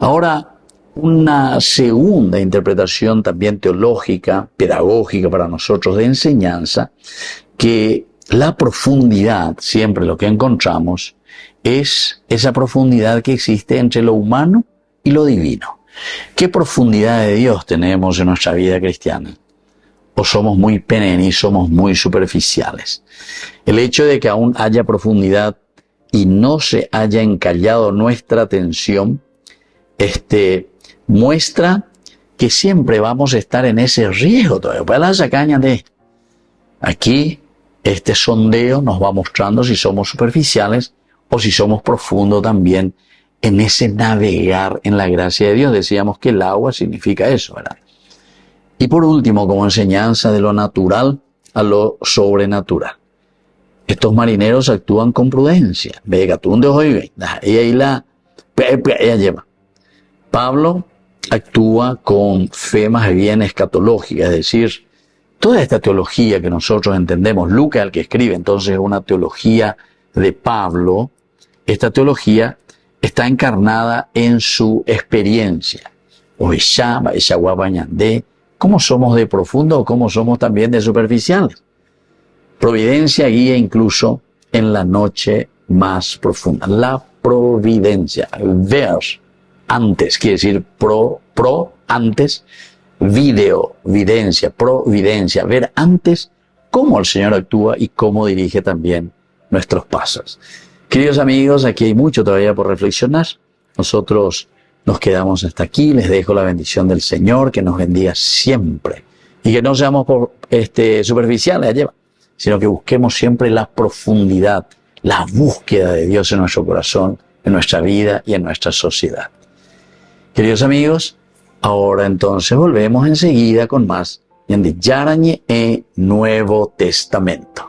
Ahora, una segunda interpretación también teológica, pedagógica para nosotros de enseñanza, que la profundidad, siempre lo que encontramos, es esa profundidad que existe entre lo humano y lo divino. ¿Qué profundidad de Dios tenemos en nuestra vida cristiana? ¿O somos muy penenis, somos muy superficiales? El hecho de que aún haya profundidad y no se haya encallado nuestra atención, muestra que siempre vamos a estar en ese riesgo todavía. Pues la sacaña de aquí, este sondeo nos va mostrando si somos superficiales o si somos profundos también en ese navegar en la gracia de Dios. Decíamos que el agua significa eso, ¿verdad? Y por último, como enseñanza de lo natural a lo sobrenatural. estos marineros actúan con prudencia. Vega, tú un de hoy, ella lleva. Pablo actúa con fe más bien escatológica, es decir, toda esta teología que nosotros entendemos, Lucas es el que escribe, entonces es una teología de Pablo. Esta teología está encarnada en su experiencia. ¿Cómo somos de profundo o cómo somos también de superficiales? Providencia guía incluso en la noche más profunda. La providencia, ver antes, quiere decir antes, videncia, providencia, ver antes cómo el Señor actúa y cómo dirige también nuestros pasos. Queridos amigos, aquí hay mucho todavía por reflexionar. Nosotros nos quedamos hasta aquí. Les dejo la bendición del Señor, que nos bendiga siempre. Y que no seamos superficiales, sino que busquemos siempre la profundidad, la búsqueda de Dios en nuestro corazón, en nuestra vida y en nuestra sociedad. Queridos amigos, ahora entonces volvemos enseguida con más en Yarañe e Nuevo Testamento.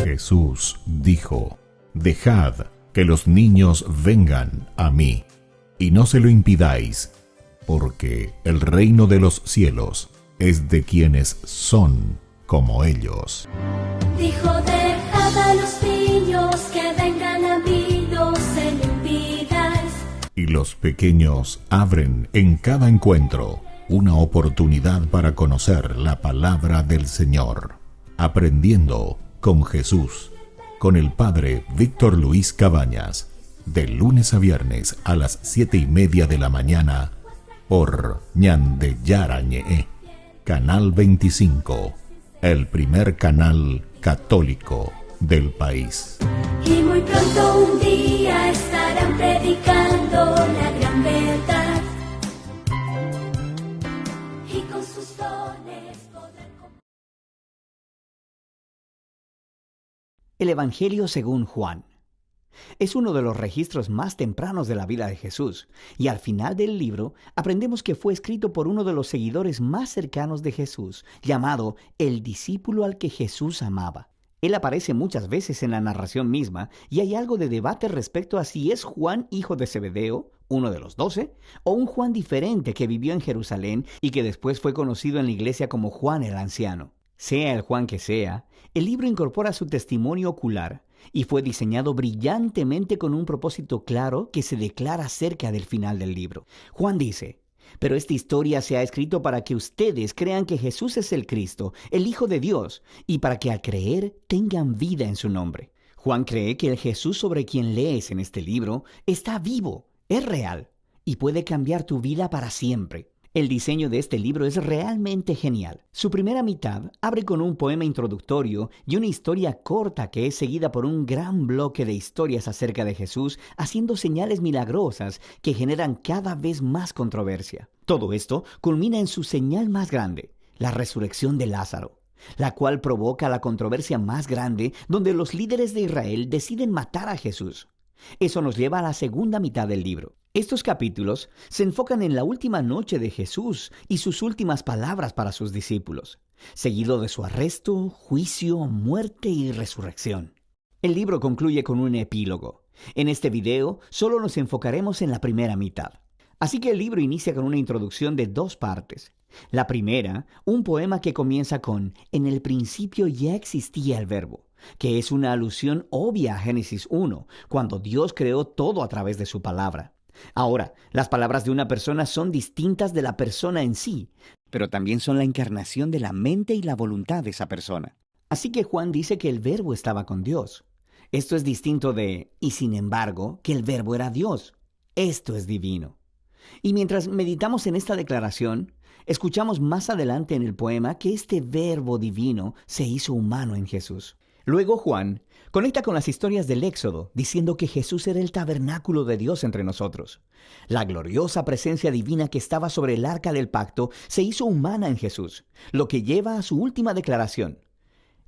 Jesús dijo: Dejad que los niños vengan a mí, y no se lo impidáis, porque el reino de los cielos es de quienes son como ellos. Dijo: dejad a los niños que vengan a mí, no se lo impidáis. Y los pequeños abren en cada encuentro una oportunidad para conocer la palabra del Señor, aprendiendo con Jesús, con el Padre Víctor Luis Cabañas, de lunes a viernes a las 7:30 de la mañana, por Ñande Yarañe, Canal 25, el primer canal católico del país. Y muy pronto un día estarán predicando la gran verdad, y con sus dones podrán... El Evangelio según Juan es uno de los registros más tempranos de la vida de Jesús, y al final del libro aprendemos que fue escrito por uno de los seguidores más cercanos de Jesús, llamado el discípulo al que Jesús amaba. Él aparece muchas veces en la narración misma, y hay algo de debate respecto a si es Juan, hijo de Zebedeo, uno de los 12, o un Juan diferente que vivió en Jerusalén y que después fue conocido en la iglesia como Juan el Anciano. Sea el Juan que sea, el libro incorpora su testimonio ocular y fue diseñado brillantemente con un propósito claro que se declara cerca del final del libro. Juan dice: pero esta historia se ha escrito para que ustedes crean que Jesús es el Cristo, el Hijo de Dios, y para que al creer tengan vida en su nombre. Juan cree que el Jesús sobre quien lees en este libro está vivo, es real y puede cambiar tu vida para siempre. El diseño de este libro es realmente genial. Su primera mitad abre con un poema introductorio y una historia corta que es seguida por un gran bloque de historias acerca de Jesús, haciendo señales milagrosas que generan cada vez más controversia. Todo esto culmina en su señal más grande, la resurrección de Lázaro, la cual provoca la controversia más grande, donde los líderes de Israel deciden matar a Jesús. Eso nos lleva a la segunda mitad del libro. Estos capítulos se enfocan en la última noche de Jesús y sus últimas palabras para sus discípulos, seguido de su arresto, juicio, muerte y resurrección. El libro concluye con un epílogo. En este video solo nos enfocaremos en la primera mitad. Así que el libro inicia con una introducción de 2 partes. La primera, un poema que comienza con «En el principio ya existía el verbo», que es una alusión obvia a Génesis 1, cuando Dios creó todo a través de su palabra. Ahora, las palabras de una persona son distintas de la persona en sí, pero también son la encarnación de la mente y la voluntad de esa persona. Así que Juan dice que el verbo estaba con Dios. Esto es distinto de, y sin embargo, que el verbo era Dios. Esto es divino. Y mientras meditamos en esta declaración, escuchamos más adelante en el poema que este verbo divino se hizo humano en Jesús. Luego Juan conecta con las historias del Éxodo, diciendo que Jesús era el tabernáculo de Dios entre nosotros. La gloriosa presencia divina que estaba sobre el arca del pacto se hizo humana en Jesús, lo que lleva a su última declaración,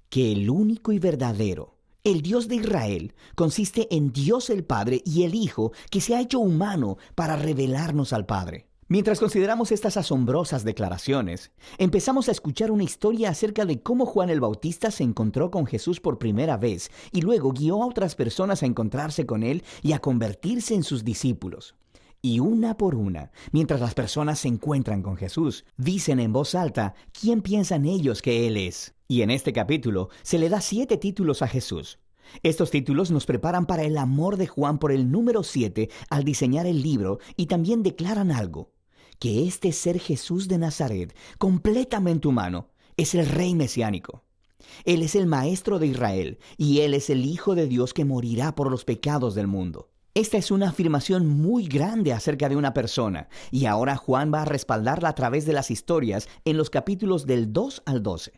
que el único y verdadero El Dios de Israel consiste en Dios el Padre y el Hijo que se ha hecho humano para revelarnos al Padre. Mientras consideramos estas asombrosas declaraciones, empezamos a escuchar una historia acerca de cómo Juan el Bautista se encontró con Jesús por primera vez y luego guió a otras personas a encontrarse con él y a convertirse en sus discípulos. Y una por una, mientras las personas se encuentran con Jesús, dicen en voz alta quién piensan ellos que Él es. Y en este capítulo se le da 7 títulos a Jesús. Estos títulos nos preparan para el amor de Juan por el número 7 al diseñar el libro y también declaran algo, que este ser Jesús de Nazaret, completamente humano, es el Rey mesiánico. Él es el Maestro de Israel y Él es el Hijo de Dios que morirá por los pecados del mundo. Esta es una afirmación muy grande acerca de una persona, y ahora Juan va a respaldarla a través de las historias en los capítulos del 2 al 12.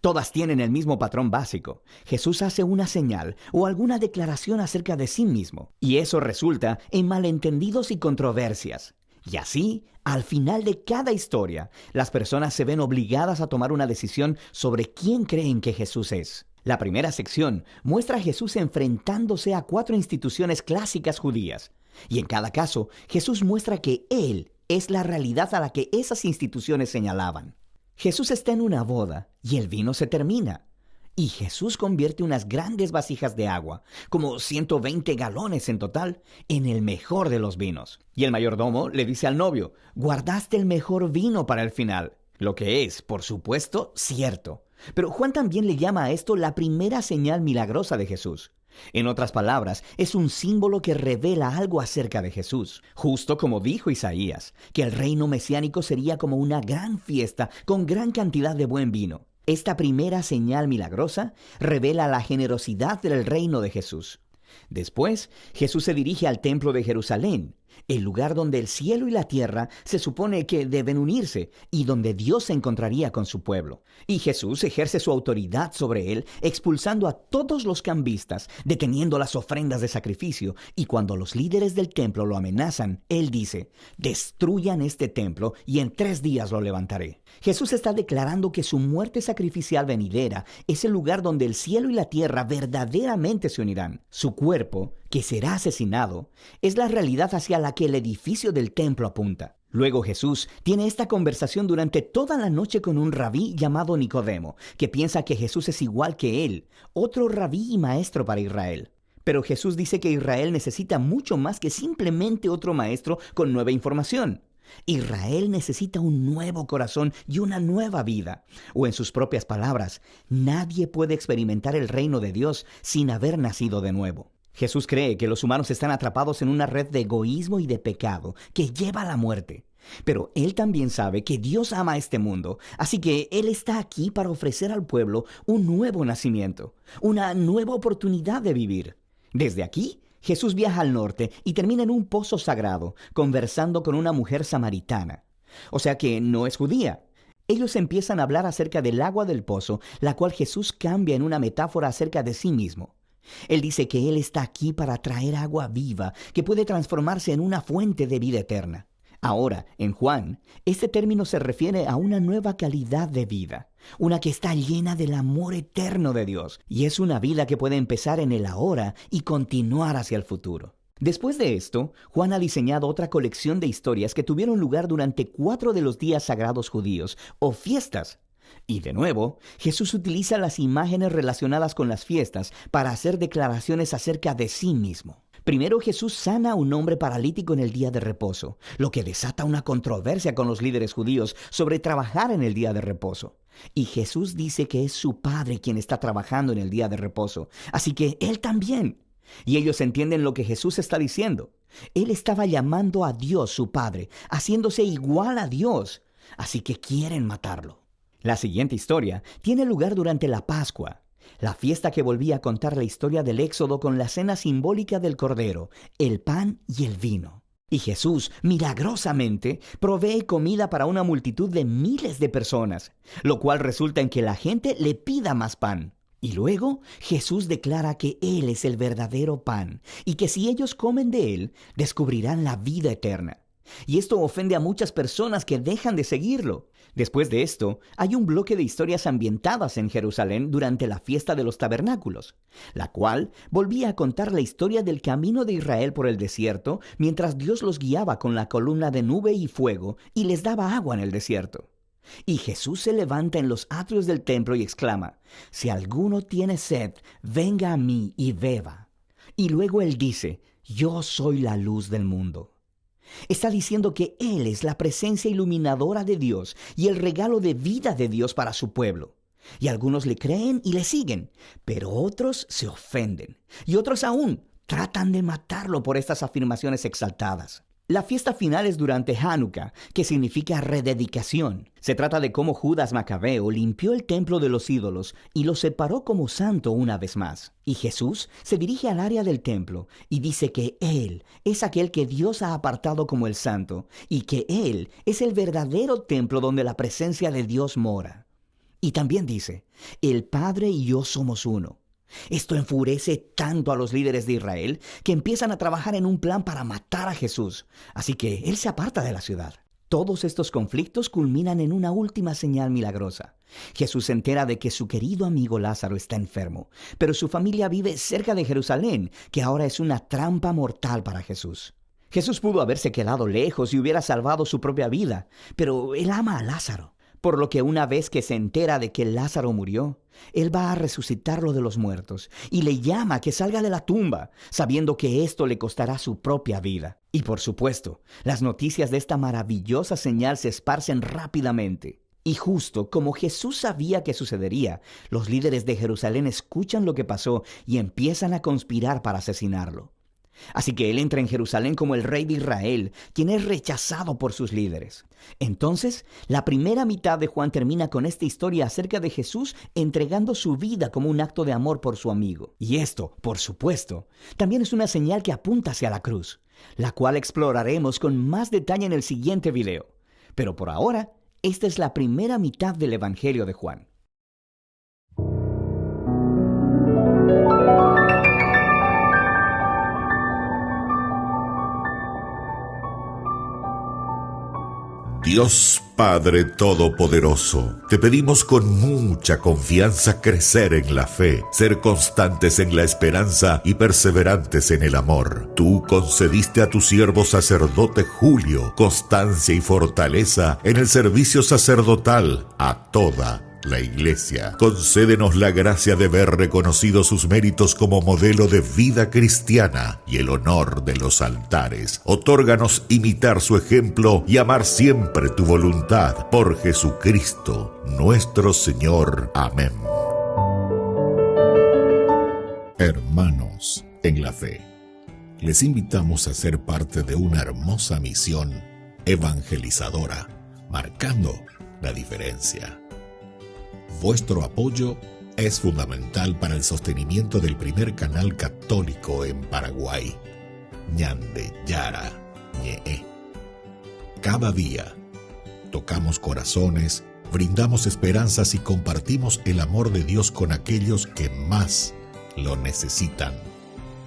Todas tienen el mismo patrón básico. Jesús hace una señal o alguna declaración acerca de sí mismo, y eso resulta en malentendidos y controversias. Y así, al final de cada historia, las personas se ven obligadas a tomar una decisión sobre quién creen que Jesús es. La primera sección muestra a Jesús enfrentándose a 4 instituciones clásicas judías. Y en cada caso, Jesús muestra que Él es la realidad a la que esas instituciones señalaban. Jesús está en una boda y el vino se termina. Y Jesús convierte unas grandes vasijas de agua, como 120 galones en total, en el mejor de los vinos. Y el mayordomo le dice al novio, guardaste el mejor vino para el final. Lo que es, por supuesto, cierto. Pero Juan también le llama a esto la primera señal milagrosa de Jesús. En otras palabras, es un símbolo que revela algo acerca de Jesús. Justo como dijo Isaías, que el reino mesiánico sería como una gran fiesta con gran cantidad de buen vino. Esta primera señal milagrosa revela la generosidad del reino de Jesús. Después, Jesús se dirige al templo de Jerusalén, el lugar donde el cielo y la tierra se supone que deben unirse y donde Dios se encontraría con su pueblo. Y Jesús ejerce su autoridad sobre él, expulsando a todos los cambistas, deteniendo las ofrendas de sacrificio, y cuando los líderes del templo lo amenazan, él dice, destruyan este templo y en 3 días lo levantaré. Jesús está declarando que su muerte sacrificial venidera es el lugar donde el cielo y la tierra verdaderamente se unirán. Su cuerpo, que será asesinado, es la realidad hacia la que el edificio del templo apunta. Luego Jesús tiene esta conversación durante toda la noche con un rabí llamado Nicodemo, que piensa que Jesús es igual que él, otro rabí y maestro para Israel. Pero Jesús dice que Israel necesita mucho más que simplemente otro maestro con nueva información. Israel necesita un nuevo corazón y una nueva vida. O en sus propias palabras, nadie puede experimentar el reino de Dios sin haber nacido de nuevo. Jesús cree que los humanos están atrapados en una red de egoísmo y de pecado que lleva a la muerte. Pero Él también sabe que Dios ama a este mundo, así que Él está aquí para ofrecer al pueblo un nuevo nacimiento, una nueva oportunidad de vivir. Desde aquí, Jesús viaja al norte y termina en un pozo sagrado, conversando con una mujer samaritana. O sea que no es judía. Ellos empiezan a hablar acerca del agua del pozo, la cual Jesús cambia en una metáfora acerca de sí mismo. Él dice que Él está aquí para traer agua viva, que puede transformarse en una fuente de vida eterna. Ahora, en Juan, este término se refiere a una nueva calidad de vida, una que está llena del amor eterno de Dios, y es una vida que puede empezar en el ahora y continuar hacia el futuro. Después de esto, Juan ha diseñado otra colección de historias que tuvieron lugar durante 4 de los días sagrados judíos, o fiestas. Y de nuevo, Jesús utiliza las imágenes relacionadas con las fiestas para hacer declaraciones acerca de sí mismo. Primero, Jesús sana a un hombre paralítico en el día de reposo, lo que desata una controversia con los líderes judíos sobre trabajar en el día de reposo. Y Jesús dice que es su Padre quien está trabajando en el día de reposo, así que Él también. Y ellos entienden lo que Jesús está diciendo. Él estaba llamando a Dios su Padre, haciéndose igual a Dios, así que quieren matarlo. La siguiente historia tiene lugar durante la Pascua, la fiesta que volvía a contar la historia del Éxodo con la cena simbólica del Cordero, el pan y el vino. Y Jesús, milagrosamente, provee comida para una multitud de miles de personas, lo cual resulta en que la gente le pida más pan. Y luego Jesús declara que Él es el verdadero pan y que si ellos comen de Él, descubrirán la vida eterna. Y esto ofende a muchas personas que dejan de seguirlo. Después de esto, hay un bloque de historias ambientadas en Jerusalén durante la fiesta de los tabernáculos, la cual volvía a contar la historia del camino de Israel por el desierto mientras Dios los guiaba con la columna de nube y fuego y les daba agua en el desierto. Y Jesús se levanta en los atrios del templo y exclama: «Si alguno tiene sed, venga a mí y beba». Y luego Él dice: «Yo soy la luz del mundo». Está diciendo que Él es la presencia iluminadora de Dios y el regalo de vida de Dios para su pueblo. Y algunos le creen y le siguen, pero otros se ofenden. Y otros aún tratan de matarlo por estas afirmaciones exaltadas. La fiesta final es durante Hanukkah, que significa rededicación. Se trata de cómo Judas Macabeo limpió el templo de los ídolos y lo separó como santo una vez más. Y Jesús se dirige al área del templo y dice que Él es aquel que Dios ha apartado como el santo y que Él es el verdadero templo donde la presencia de Dios mora. Y también dice: «El Padre y yo somos uno». Esto enfurece tanto a los líderes de Israel que empiezan a trabajar en un plan para matar a Jesús. Así que Él se aparta de la ciudad. Todos estos conflictos culminan en una última señal milagrosa. Jesús se entera de que su querido amigo Lázaro está enfermo, pero su familia vive cerca de Jerusalén, que ahora es una trampa mortal para Jesús. Jesús pudo haberse quedado lejos y hubiera salvado su propia vida, pero Él ama a Lázaro. Por lo que una vez que se entera de que Lázaro murió, Él va a resucitarlo de los muertos y le llama a que salga de la tumba, sabiendo que esto le costará su propia vida. Y por supuesto, las noticias de esta maravillosa señal se esparcen rápidamente. Y justo como Jesús sabía que sucedería, los líderes de Jerusalén escuchan lo que pasó y empiezan a conspirar para asesinarlo. Así que Él entra en Jerusalén como el rey de Israel, quien es rechazado por sus líderes. Entonces, la primera mitad de Juan termina con esta historia acerca de Jesús entregando su vida como un acto de amor por su amigo. Y esto, por supuesto, también es una señal que apunta hacia la cruz, la cual exploraremos con más detalle en el siguiente video. Pero por ahora, esta es la primera mitad del Evangelio de Juan. Dios Padre Todopoderoso, te pedimos con mucha confianza crecer en la fe, ser constantes en la esperanza y perseverantes en el amor. Tú concediste a tu siervo sacerdote Julio constancia y fortaleza en el servicio sacerdotal a toda la Iglesia. Concédenos la gracia de ver reconocidos sus méritos como modelo de vida cristiana y el honor de los altares. Otórganos imitar su ejemplo y amar siempre tu voluntad. Por Jesucristo, nuestro Señor. Amén. Hermanos en la fe, les invitamos a ser parte de una hermosa misión evangelizadora, marcando la diferencia. Vuestro apoyo es fundamental para el sostenimiento del primer canal católico en Paraguay, Ñande Yara Ñe. Cada día tocamos corazones, brindamos esperanzas y compartimos el amor de Dios con aquellos que más lo necesitan.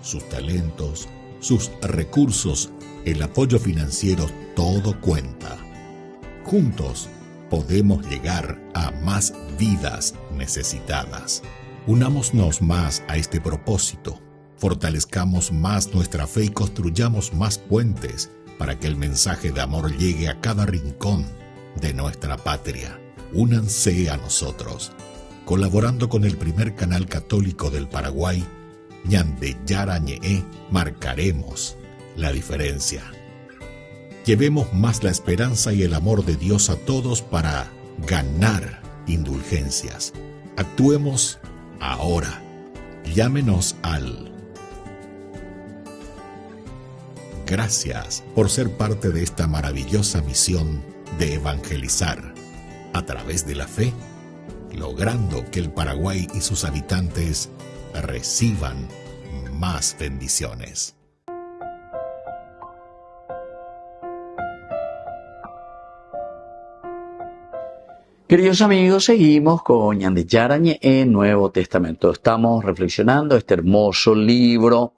Sus talentos, sus recursos, el apoyo financiero, todo cuenta. Juntos podemos llegar a más vidas necesitadas. Unámonos más a este propósito, fortalezcamos más nuestra fe y construyamos más puentes para que el mensaje de amor llegue a cada rincón de nuestra patria. Únanse a nosotros, colaborando con el primer canal católico del Paraguay, Ñande Yara Ñe, marcaremos la diferencia. Llevemos más la esperanza y el amor de Dios a todos para ganar indulgencias. Actuemos ahora. Llámenos al... Gracias por ser parte de esta maravillosa misión de evangelizar a través de la fe, logrando que el Paraguay y sus habitantes reciban más bendiciones. Queridos amigos, seguimos con Ñande Yara Ñe, Nuevo Testamento. Estamos reflexionando este hermoso libro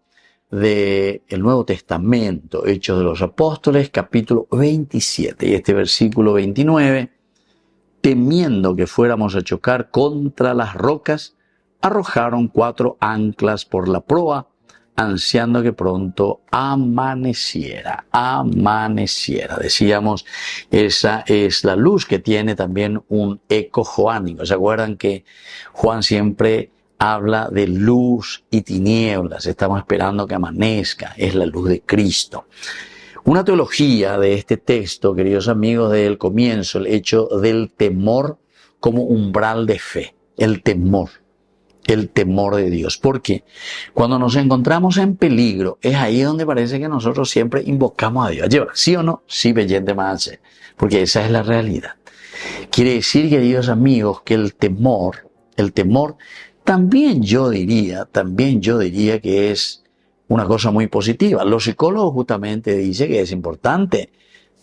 del Nuevo Testamento, Hechos de los Apóstoles, capítulo 27, y este versículo 29, temiendo que fuéramos a chocar contra las rocas, arrojaron 4 anclas por la proa, ansiando que pronto amaneciera. Decíamos, esa es la luz que tiene también un eco joánico. ¿Se acuerdan que Juan siempre habla de luz y tinieblas? Estamos esperando que amanezca, es la luz de Cristo. Una teología de este texto, queridos amigos, del comienzo, el hecho del temor como umbral de fe, el temor de Dios. Porque cuando nos encontramos en peligro, es ahí donde parece que nosotros siempre invocamos a Dios. ¿Sí o no? Sí, bellente más, porque esa es la realidad. Quiere decir, queridos amigos, que el temor, también yo diría que es una cosa muy positiva. Los psicólogos justamente dicen que es importante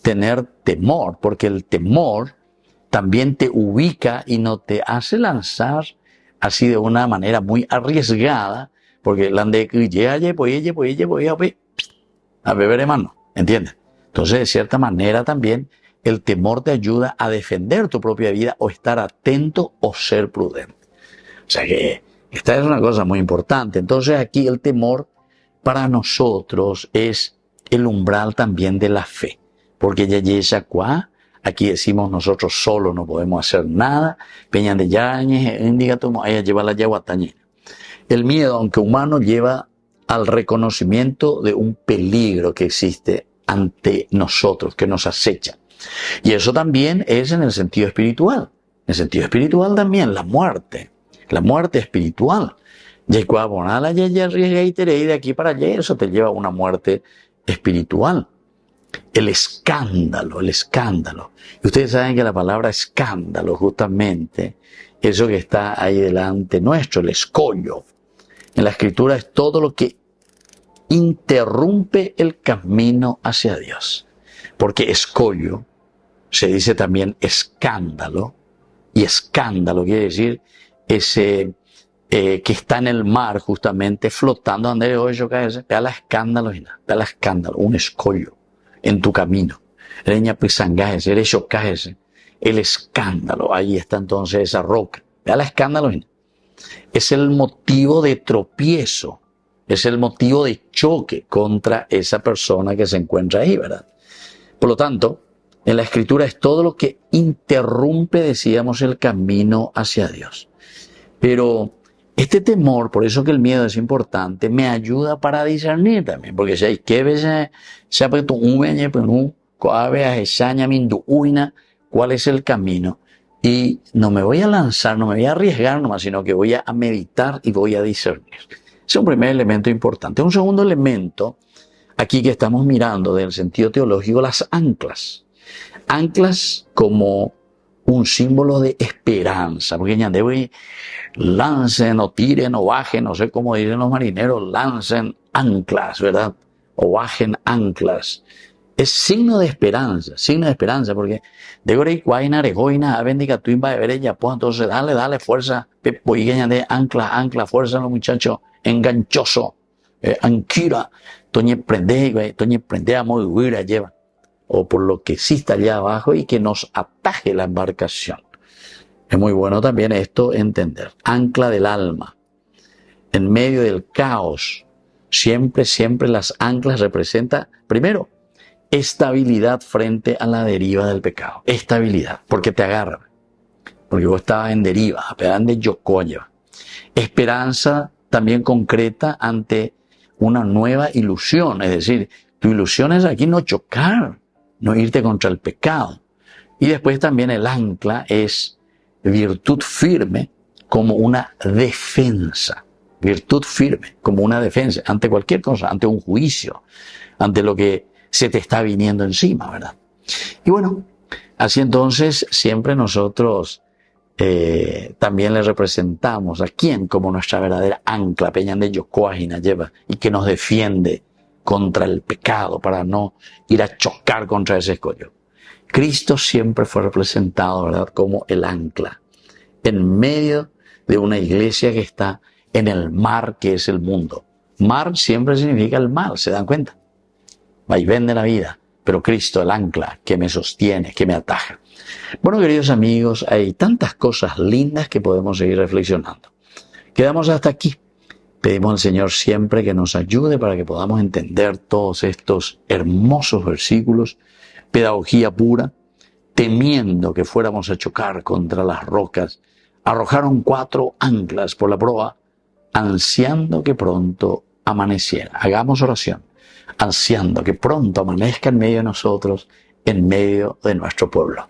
tener temor, porque el temor también te ubica y no te hace lanzar así de una manera muy arriesgada, porque la de que a beber, hermano, ¿entiendes? Entonces, de cierta manera también, el temor te ayuda a defender tu propia vida o estar atento o ser prudente. O sea que esta es una cosa muy importante. Entonces, aquí el temor para nosotros es el umbral también de la fe, porque ya llega cuá. Aquí decimos nosotros solos no podemos hacer nada. Peñan de yañes, indigatum, ella lleva la yaguataña. El miedo, aunque humano, lleva al reconocimiento de un peligro que existe ante nosotros, que nos acecha. Y eso también es en el sentido espiritual. En el sentido espiritual también, la muerte espiritual. Y de aquí para allá, eso te lleva a una muerte espiritual. El escándalo. Y ustedes saben que la palabra escándalo, justamente, eso que está ahí delante nuestro, el escollo, en la Escritura es todo lo que interrumpe el camino hacia Dios. Porque escollo se dice también escándalo, y escándalo quiere decir ese que está en el mar justamente flotando, donde hoy yo cae, da la escándalo, un escollo en tu camino. El escándalo, ahí está entonces esa roca. Vea la escándalo. Es el motivo de tropiezo, es el motivo de choque contra esa persona que se encuentra ahí, ¿verdad? Por lo tanto, en la Escritura es todo lo que interrumpe, decíamos, el camino hacia Dios. Pero este temor, por eso que el miedo es importante, me ayuda para discernir también, porque si hay que ver, cuál es el camino, y no me voy a lanzar, no me voy a arriesgar nomás, sino que voy a meditar y voy a discernir. Ese es un primer elemento importante. Un segundo elemento, aquí que estamos mirando del sentido teológico, las anclas. Anclas como un símbolo de esperanza, porque ya debe lancen o tiren o bajen, no sé cómo dicen los marineros, lancen anclas, ¿verdad? O bajen anclas. Es signo de esperanza, porque de ahora y cuaina, regoina, bendiga tu imba de ver ella, pues entonces dale fuerza, pepoigueña de ancla, fuerza los muchachos, enganchoso, anquira, toñe prende a muy huira lleva, o por lo que exista allá abajo y que nos ataje la embarcación. Es muy bueno también esto entender. Ancla del alma. En medio del caos, siempre las anclas representan, primero, estabilidad frente a la deriva del pecado. Estabilidad, porque te agarra. Porque vos estabas en deriva, apenas de yocoya. Esperanza también concreta ante una nueva ilusión. Es decir, tu ilusión es aquí no chocar, no irte contra el pecado. Y después también el ancla es virtud firme como una defensa. Virtud firme como una defensa ante cualquier cosa, ante un juicio, ante lo que se te está viniendo encima, ¿verdad? Y bueno, así entonces siempre nosotros también le representamos a quién como nuestra verdadera ancla, peñan de yocoajina lleva, y que nos defiende contra el pecado para no ir a chocar contra ese escollo. Cristo siempre fue representado, ¿verdad?, como el ancla en medio de una iglesia que está en el mar que es el mundo. Mar siempre significa el mal, ¿se dan cuenta? Vaivén de la vida, pero Cristo, el ancla que me sostiene, que me ataja. Bueno, queridos amigos, hay tantas cosas lindas que podemos seguir reflexionando. Quedamos hasta aquí. Pedimos al Señor siempre que nos ayude para que podamos entender todos estos hermosos versículos, pedagogía pura, temiendo que fuéramos a chocar contra las rocas. Arrojaron 4 anclas por la proa, ansiando que pronto amaneciera. Hagamos oración, ansiando que pronto amanezca en medio de nosotros, en medio de nuestro pueblo.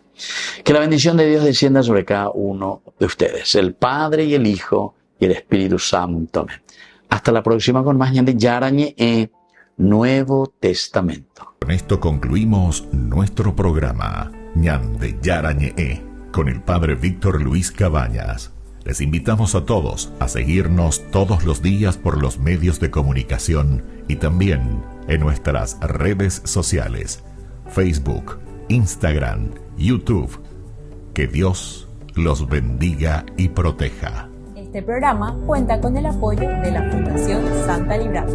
Que la bendición de Dios descienda sobre cada uno de ustedes, el Padre y el Hijo y el Espíritu Santo. Amén. Hasta la próxima con más Ñande Yarañe, Nuevo Testamento. Con esto concluimos nuestro programa Ñande Yarañe con el Padre Víctor Luis Cabañas. Les invitamos a todos a seguirnos todos los días por los medios de comunicación y también en nuestras redes sociales, Facebook, Instagram, YouTube. Que Dios los bendiga y proteja. Este programa cuenta con el apoyo de la Fundación Santa Librada.